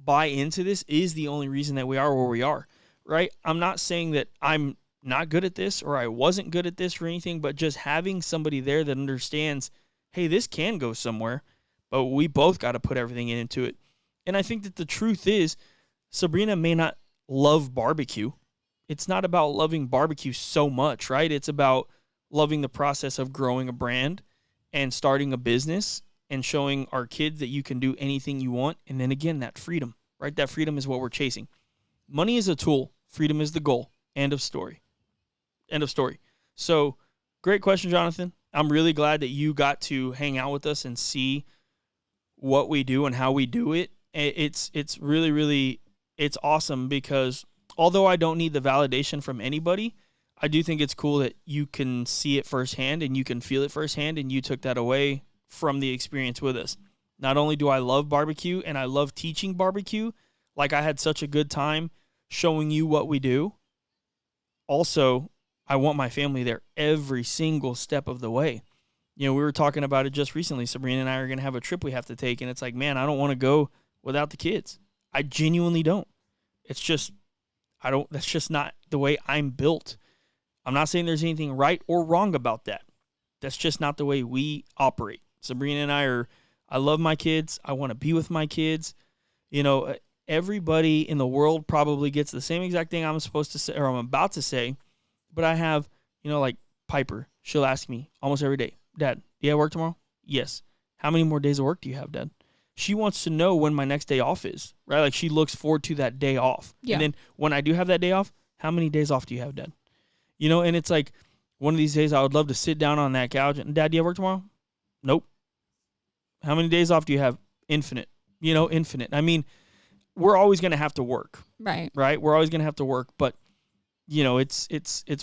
buy into this is the only reason that we are where we are, right? I'm not saying that I'm not good at this or I wasn't good at this or anything, but just having somebody there that understands, hey, this can go somewhere, but we both got to put everything into it. And I think that the truth is, Sabrina may not love barbecue. It's not about loving barbecue so much, right? It's about loving the process of growing a brand and starting a business and showing our kids that you can do anything you want. And then again, that freedom, right? That freedom is what we're chasing. Money is a tool. Freedom is the goal. End of story. End of story. So great question, Jonathan. I'm really glad that you got to hang out with us and see what we do and how we do it. It's really, really, it's awesome, because although I don't need the validation from anybody, I do think it's cool that you can see it firsthand and you can feel it firsthand, and you took that away from the experience with us. Not only do I love barbecue and I love teaching barbecue, like I had such a good time showing you what we do, also, I want my family there every single step of the way. You know, we were talking about it just recently. Sabrina and I are going to have a trip we have to take, and it's like, man, I don't want to go without the kids. I genuinely don't. It's just, that's just not the way I'm built. I'm not saying there's anything right or wrong about that. That's just not the way we operate. Sabrina and I love my kids. I want to be with my kids. You know, everybody in the world probably gets the same exact thing I'm supposed to say, or I'm about to say, but I have, you know, like Piper, she'll ask me almost every day, Dad, do you have work tomorrow? Yes. How many more days of work do you have, Dad? She wants to know when my next day off is, right? Like she looks forward to that day off. Yeah. And then when I do have that day off, how many days off do you have, Dad? You know, and it's like one of these days I would love to sit down on that couch and, Dad, do you have work tomorrow? Nope. How many days off do you have? Infinite. You know, infinite. I mean, we're always going to have to work. Right. Right? We're always going to have to work. But, you know, it's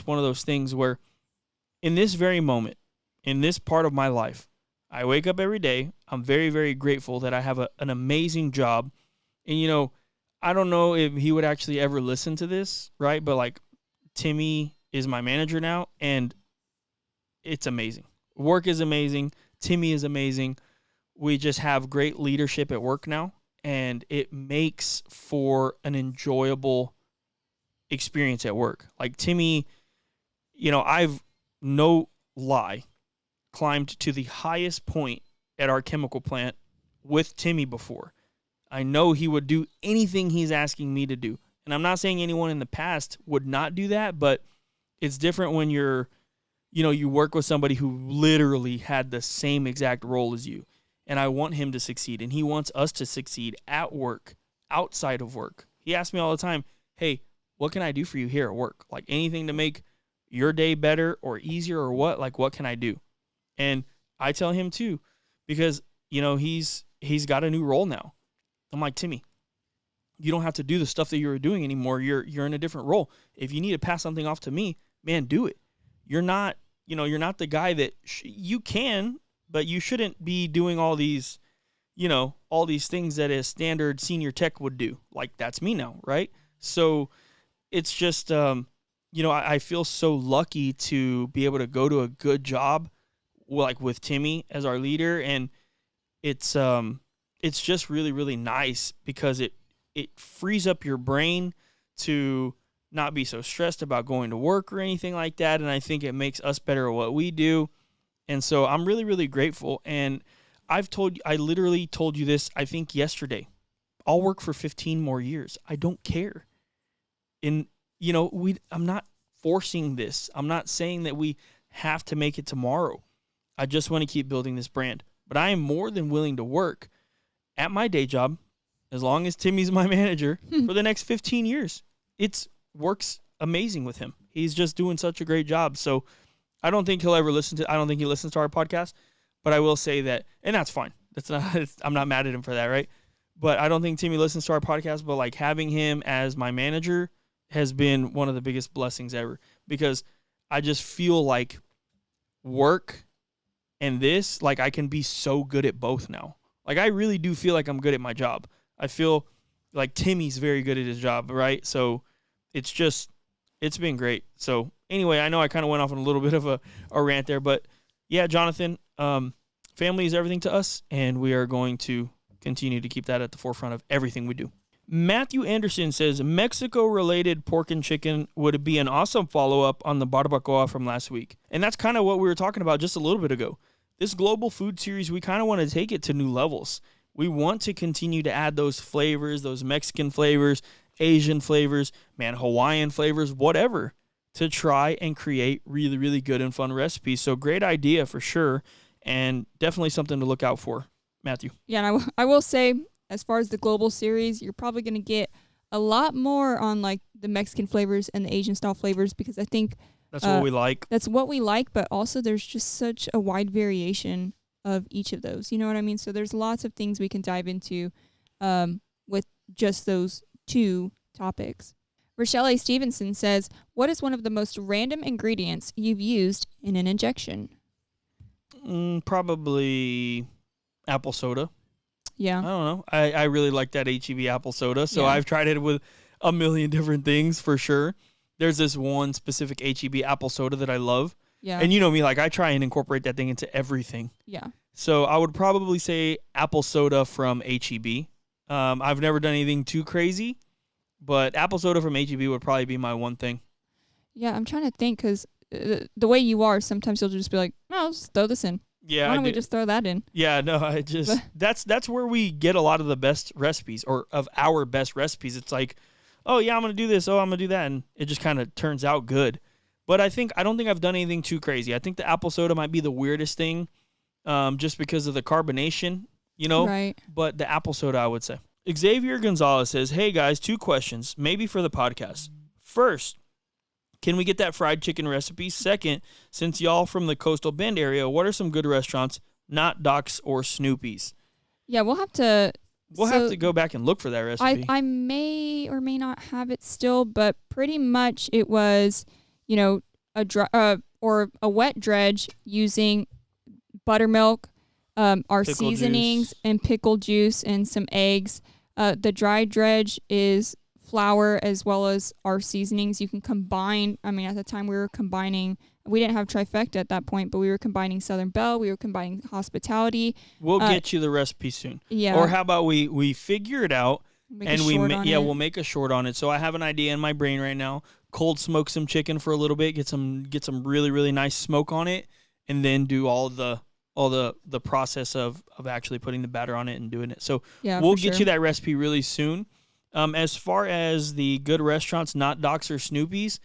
one of those things where in this very moment, in this part of my life, I wake up every day. I'm very, very grateful that I have an amazing job. And, you know, I don't know if he would actually ever listen to this, right? But, like, Timmy is my manager now, and it's amazing. Work is amazing. Timmy is amazing. We just have great leadership at work now, and it makes for an enjoyable experience at work. Like Timmy, you know, I've, no lie, climbed to the highest point at our chemical plant with Timmy before. I know he would do anything he's asking me to do. And I'm not saying anyone in the past would not do that, but it's different when you work with somebody who literally had the same exact role as you. And I want him to succeed, and he wants us to succeed at work, outside of work. He asks me all the time, hey, what can I do for you here at work? Like anything to make your day better or easier or what? Like, what can I do? And I tell him too, because, he's got a new role now. I'm like, Timmy, you don't have to do the stuff that you were doing anymore. You're in a different role. If you need to pass something off to me, man, do it. You're not the guy that you can, but you shouldn't be doing all these things that a standard senior tech would do. Like, that's me now, right? So it's just, I feel so lucky to be able to go to a good job, like with Timmy as our leader, and it's just really, really nice because it frees up your brain to not be so stressed about going to work or anything like that, and I think it makes us better at what we do, and so I'm really, really grateful. And I literally told you this, I think yesterday. I'll work for 15 more years. I don't care. And I'm not forcing this. I'm not saying that we have to make it tomorrow. I just want to keep building this brand. But I am more than willing to work at my day job, as long as Timmy's my manager, for the next 15 years. It works amazing with him. He's just doing such a great job. So I don't think he'll ever I don't think he listens to our podcast, but I will say that, and that's fine. I'm not mad at him for that, right? But I don't think Timmy listens to our podcast, but like having him as my manager has been one of the biggest blessings ever, because I just feel like work and this, like I can be so good at both now. Like I really do feel like I'm good at my job. I feel like Timmy's very good at his job, right? So it's been great. So anyway, I know I kind of went off on a little bit of a rant there, but yeah, Jonathan, family is everything to us, and we are going to continue to keep that at the forefront of everything we do. Matthew Anderson says, Mexico-related pork and chicken would be an awesome follow-up on the barbacoa from last week. And that's kind of what we were talking about just a little bit ago. This global food series, we kind of want to take it to new levels. We want to continue to add those flavors, those Mexican flavors, Asian flavors, Hawaiian flavors, whatever, to try and create really, really good and fun recipes. So great idea for sure, and definitely something to look out for, Matthew. Yeah, and I will say, as far as the global series, you're probably going to get a lot more on like the Mexican flavors and the Asian style flavors, because I think that's what we like. That's what we like, but also there's just such a wide variation of each of those. You know what I mean? So there's lots of things we can dive into with just those two topics. Rochelle A. Stevenson says, what is one of the most random ingredients you've used in an injection? Probably apple soda. Yeah. I don't know. I really like that H-E-B apple soda, so I've tried it with a million different things for sure. There's this one specific H-E-B apple soda that I love. Yeah. And you know me, like I try and incorporate that thing into everything. Yeah. So I would probably say apple soda from H-E-B. I've never done anything too crazy, but apple soda from H-E-B would probably be my one thing. Yeah, I'm trying to think, because the way you are, sometimes you'll just be like, no, I'll just throw this in. Yeah, why don't we just throw that in? Yeah, no, I just that's where we get a lot of the best recipes, or of our best recipes. It's like, oh yeah, I'm gonna do this, oh I'm gonna do that, and it just kind of turns out good. But I don't think I've done anything too crazy. I think the apple soda might be the weirdest thing, just because of the carbonation, Right. But the apple soda, I would say. Xavier Gonzalez says, hey guys, 2 questions, maybe for the podcast. First, can we get that fried chicken recipe? Second, since y'all from the Coastal Bend area, what are some good restaurants, not Doc's or Snoopy's? Yeah, we'll have to go back and look for that recipe. I may or may not have it still, but pretty much it was, a dry, or a wet dredge using buttermilk, our pickle seasonings, juice, and pickle juice and some eggs. The dry dredge is flour as well as our seasonings. You can combine, at the time we were combining, we didn't have Trifecta at that point, but we were combining Southern Belle, we were combining Hospitality. We'll get you the recipe soon. Yeah. Or how about we figure it out, we'll make a short on it. So I have an idea in my brain right now. Cold smoke some chicken for a little bit, get some really, really nice smoke on it, and then do all the process of actually putting the batter on it and doing it. So we'll get you that recipe really soon. As far as the good restaurants, not Doc's or Snoopy's,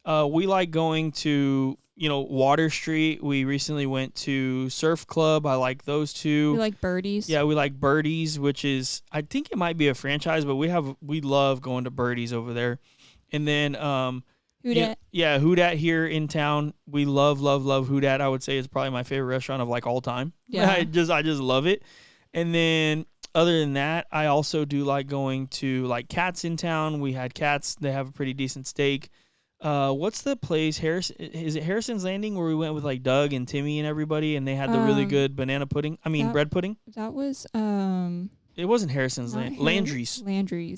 we like going to, Water Street. We recently went to Surf Club. I like those two. We like Birdie's. Yeah, we like Birdie's, which is, I think it might be a franchise, but we love going to Birdie's over there. And then Houdat. Yeah, Houdat here in town. We love Houdat. I would say it's probably my favorite restaurant of like all time. Yeah. I just love it. And then other than that, I also do like going to like Cats in town. We had Cats. They have a pretty decent steak. What's the place? Is it Harrison's Landing where we went with like Doug and Timmy and everybody, and they had the really good banana pudding? Bread pudding. That was It wasn't Harrison's Landry's.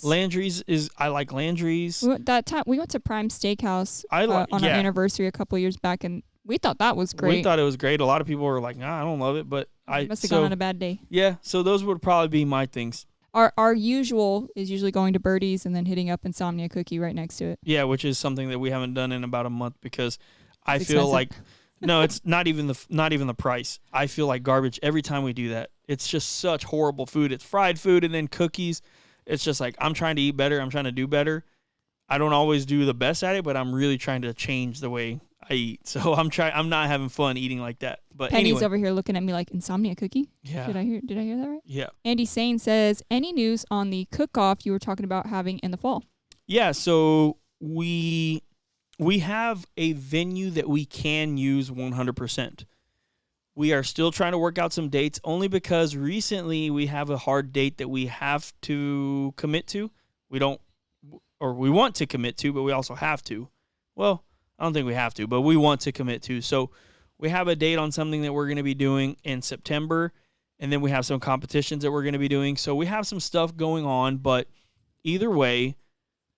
Landry's is I like Landry's. That time we went to Prime Steakhouse on our anniversary a couple years back, and we thought that was great. We thought it was great. A lot of people were like, "Nah, I don't love it," but I must have gone on a bad day. Yeah, so those would probably be my things. Our usual is usually going to Birdie's and then hitting up Insomnia Cookie right next to it. Yeah, which is something that we haven't done in about a month because I feel like no, it's not even the price. I feel like garbage every time we do that. It's just such horrible food. It's fried food and then cookies. It's just like I'm trying to eat better. I'm trying to do better. I don't always do the best at it, but I'm really trying to change the way I eat. So I'm not having fun eating like that. But Penny's anyway. over here looking at me like Insomnia Cookie. Yeah. Did I hear that right? Yeah. Andy Sane says, any news on the cook-off you were talking about having in the fall? Yeah, so we have a venue that we can use 100%. We are still trying to work out some dates only because recently we have a hard date that we have to commit to. We want to commit to, but we also have to. Well, I don't think we have to, but we want to commit to. So we have a date on something that we're going to be doing in September, and then we have some competitions that we're going to be doing. So we have some stuff going on, but either way,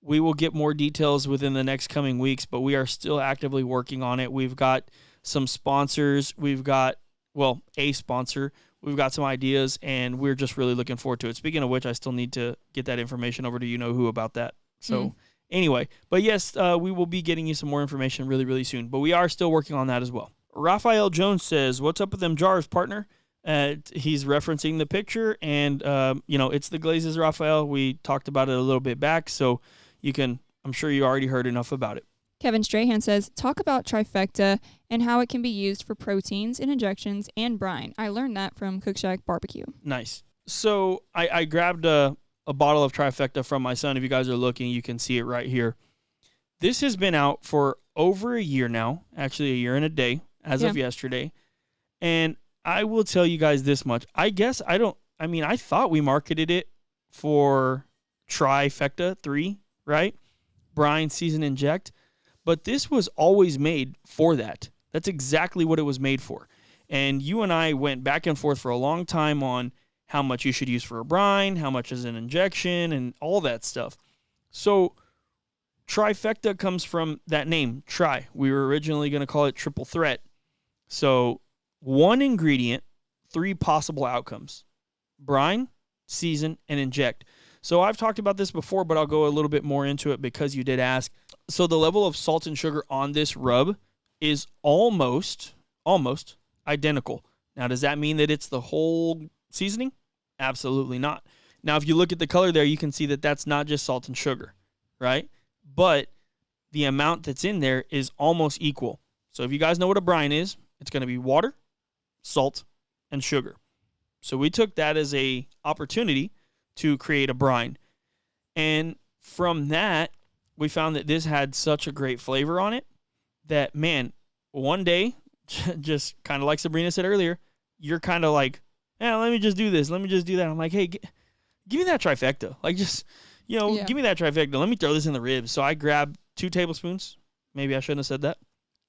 we will get more details within the next coming weeks, but we are still actively working on it. We've got some sponsors. We've got, a sponsor. We've got some ideas, and we're just really looking forward to it. Speaking of which, I still need to get that information over to you-know-who about that. So anyway, but yes, we will be getting you some more information really, really soon, but we are still working on that as well. Raphael Jones says, what's up with them jars, partner? He's referencing the picture, and, it's the glazes, Raphael. We talked about it a little bit back, so I'm sure you already heard enough about it. Kevin Strahan says, talk about Trifecta and how it can be used for proteins and injections and brine. I learned that from Cook Shack Barbecue. Nice. So I grabbed a bottle of Trifecta from my son. If you guys are looking, you can see it right here. This has been out for over a year now, actually a year and a day as of yesterday. And I will tell you guys this much. I thought we marketed it for Trifecta 3, right? Brine, season, inject. But this was always made for that. That's exactly what it was made for. And you and I went back and forth for a long time on how much you should use for a brine, how much is an injection, and all that stuff. So Trifecta comes from that name, tri. We were originally going to call it triple threat. So one ingredient, 3 possible outcomes. Brine, season, and inject. So I've talked about this before, but I'll go a little bit more into it because you did ask. So the level of salt and sugar on this rub is almost identical. Now, does that mean that it's the whole seasoning? Absolutely not. Now, if you look at the color there, you can see that that's not just salt and sugar, right? But the amount that's in there is almost equal. So if you guys know what a brine is, it's going to be water, salt, and sugar. So we took that as a opportunity to create a brine. And from that, we found that this had such a great flavor on it that, man, one day, just kind of like Sabrina said earlier, you're kind of like, let me just do this. Let me just do that. I'm like, hey, give me that Trifecta. Like, just, give me that Trifecta. Let me throw this in the ribs. So I grabbed 2 tablespoons. Maybe I shouldn't have said that.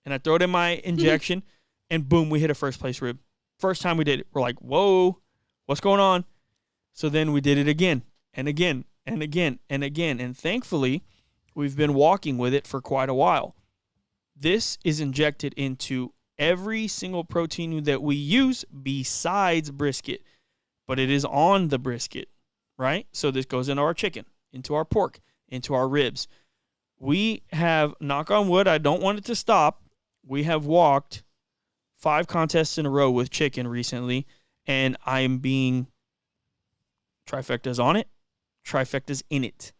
And I throw it in my injection, and boom, we hit a first place rib. First time we did it, we're like, whoa, what's going on? So then we did it again and again and again and again. And thankfully, we've been walking with it for quite a while. This is injected into every single protein that we use besides brisket. But it is on the brisket, right? So this goes into our chicken, into our pork, into our ribs. We have, knock on wood, I don't want it to stop. We have walked 5 contests in a row with chicken recently, and I am being... Trifecta's on it. Trifecta's in it.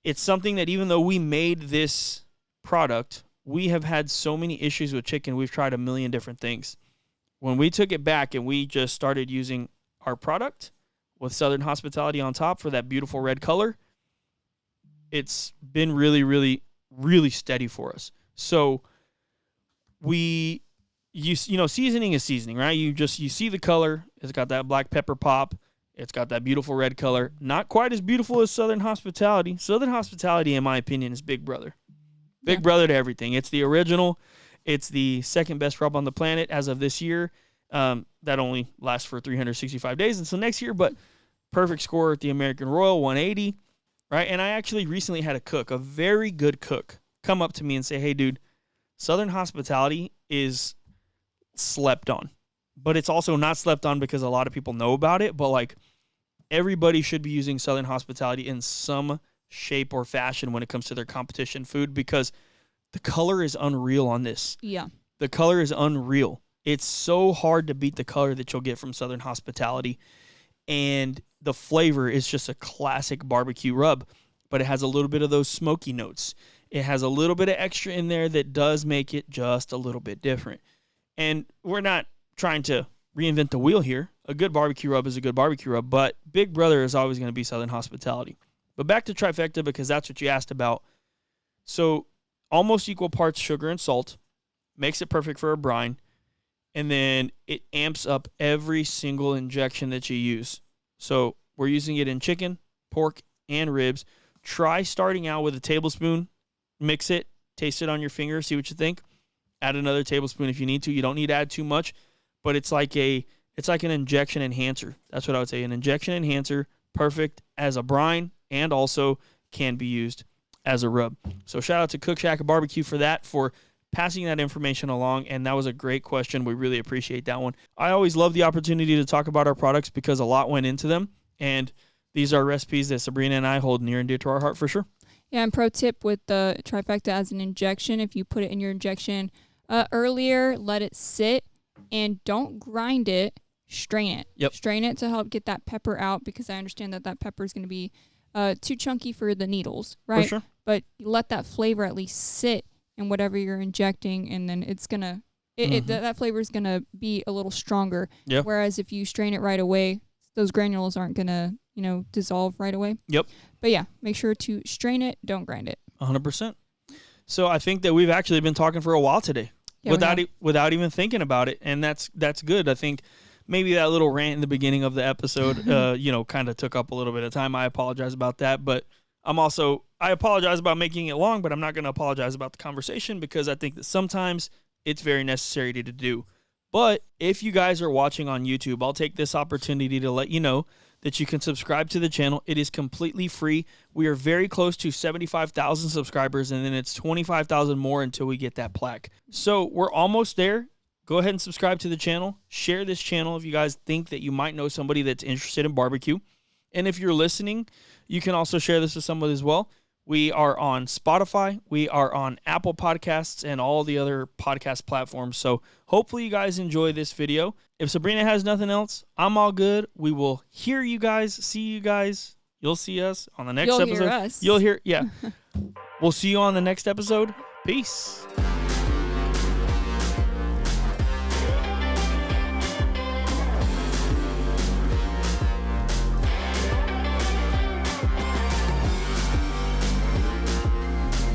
It's something that even though we made this product, we have had so many issues with chicken. We've tried a million different things. When we took it back and we just started using our product with Southern Hospitality on top for that beautiful red color, it's been really, really, really steady for us. So seasoning is seasoning, right? You see the color. It's got that black pepper pop. It's got that beautiful red color. Not quite as beautiful as Southern Hospitality. Southern Hospitality, in my opinion, is Big Brother. Big Brother to everything. It's the original. It's the second best rub on the planet as of this year. That only lasts for 365 days until next year, but perfect score at the American Royal, 180, right? And I actually recently had a very good cook, come up to me and say, hey, dude, Southern Hospitality is slept on. But it's also not slept on because a lot of people know about it, but like everybody should be using Southern Hospitality in some shape or fashion when it comes to their competition food because the color is unreal on this. Yeah. The color is unreal. It's so hard to beat the color that you'll get from Southern Hospitality. And the flavor is just a classic barbecue rub, but it has a little bit of those smoky notes. It has a little bit of extra in there that does make it just a little bit different. And we're not trying to reinvent the wheel here. A good barbecue rub is a good barbecue rub, but Big Brother is always going to be Southern Hospitality. But back to Trifecta because that's what you asked about. So almost equal parts sugar and salt makes it perfect for a brine, and then it amps up every single injection that you use. So we're using it in chicken, pork, and ribs. Try starting out with a tablespoon, mix it, taste it on your finger, see what you think. Add another tablespoon if you need to. You don't need to add too much, but it's like an injection enhancer. That's what I would say, an injection enhancer, perfect as a brine, and also can be used as a rub. So shout out to Cook Shack Barbecue for that, for passing that information along, and that was a great question. We really appreciate that one. I always love the opportunity to talk about our products because a lot went into them, and these are recipes that Sabrina and I hold near and dear to our heart for sure. Yeah, and pro tip with the Trifecta as an injection, if you put it in your injection earlier, let it sit, and don't grind it, strain it. Yep. Strain it to help get that pepper out because I understand that pepper is going to be too chunky for the needles, right? For sure. But let that flavor at least sit in whatever you're injecting, and then it's going to, that flavor is going to be a little stronger. Yep. Whereas if you strain it right away, those granules aren't going to, dissolve right away. Yep. But yeah, make sure to strain it, don't grind it. 100%. So I think that we've actually been talking for a while today. Yeah, without even thinking about it, and that's good. I think maybe that little rant in the beginning of the episode, kind of took up a little bit of time. I apologize about that, but I apologize about making it long, but I'm not going to apologize about the conversation because I think that sometimes it's very necessary to do. But if you guys are watching on YouTube, I'll take this opportunity to let you know that you can subscribe to the channel. It is completely free. We are very close to 75,000 subscribers, and then it's 25,000 more until we get that plaque. So we're almost there. Go ahead and subscribe to the channel. Share this channel if you guys think that you might know somebody that's interested in barbecue. And if you're listening, you can also share this with someone as well. We are on Spotify. We are on Apple Podcasts and all the other podcast platforms. So hopefully you guys enjoy this video. If Sabrina has nothing else, I'm all good. We will hear you guys, see you guys. You'll see us on the next episode. You'll hear us. You'll hear, yeah. We'll see you on the next episode. Peace.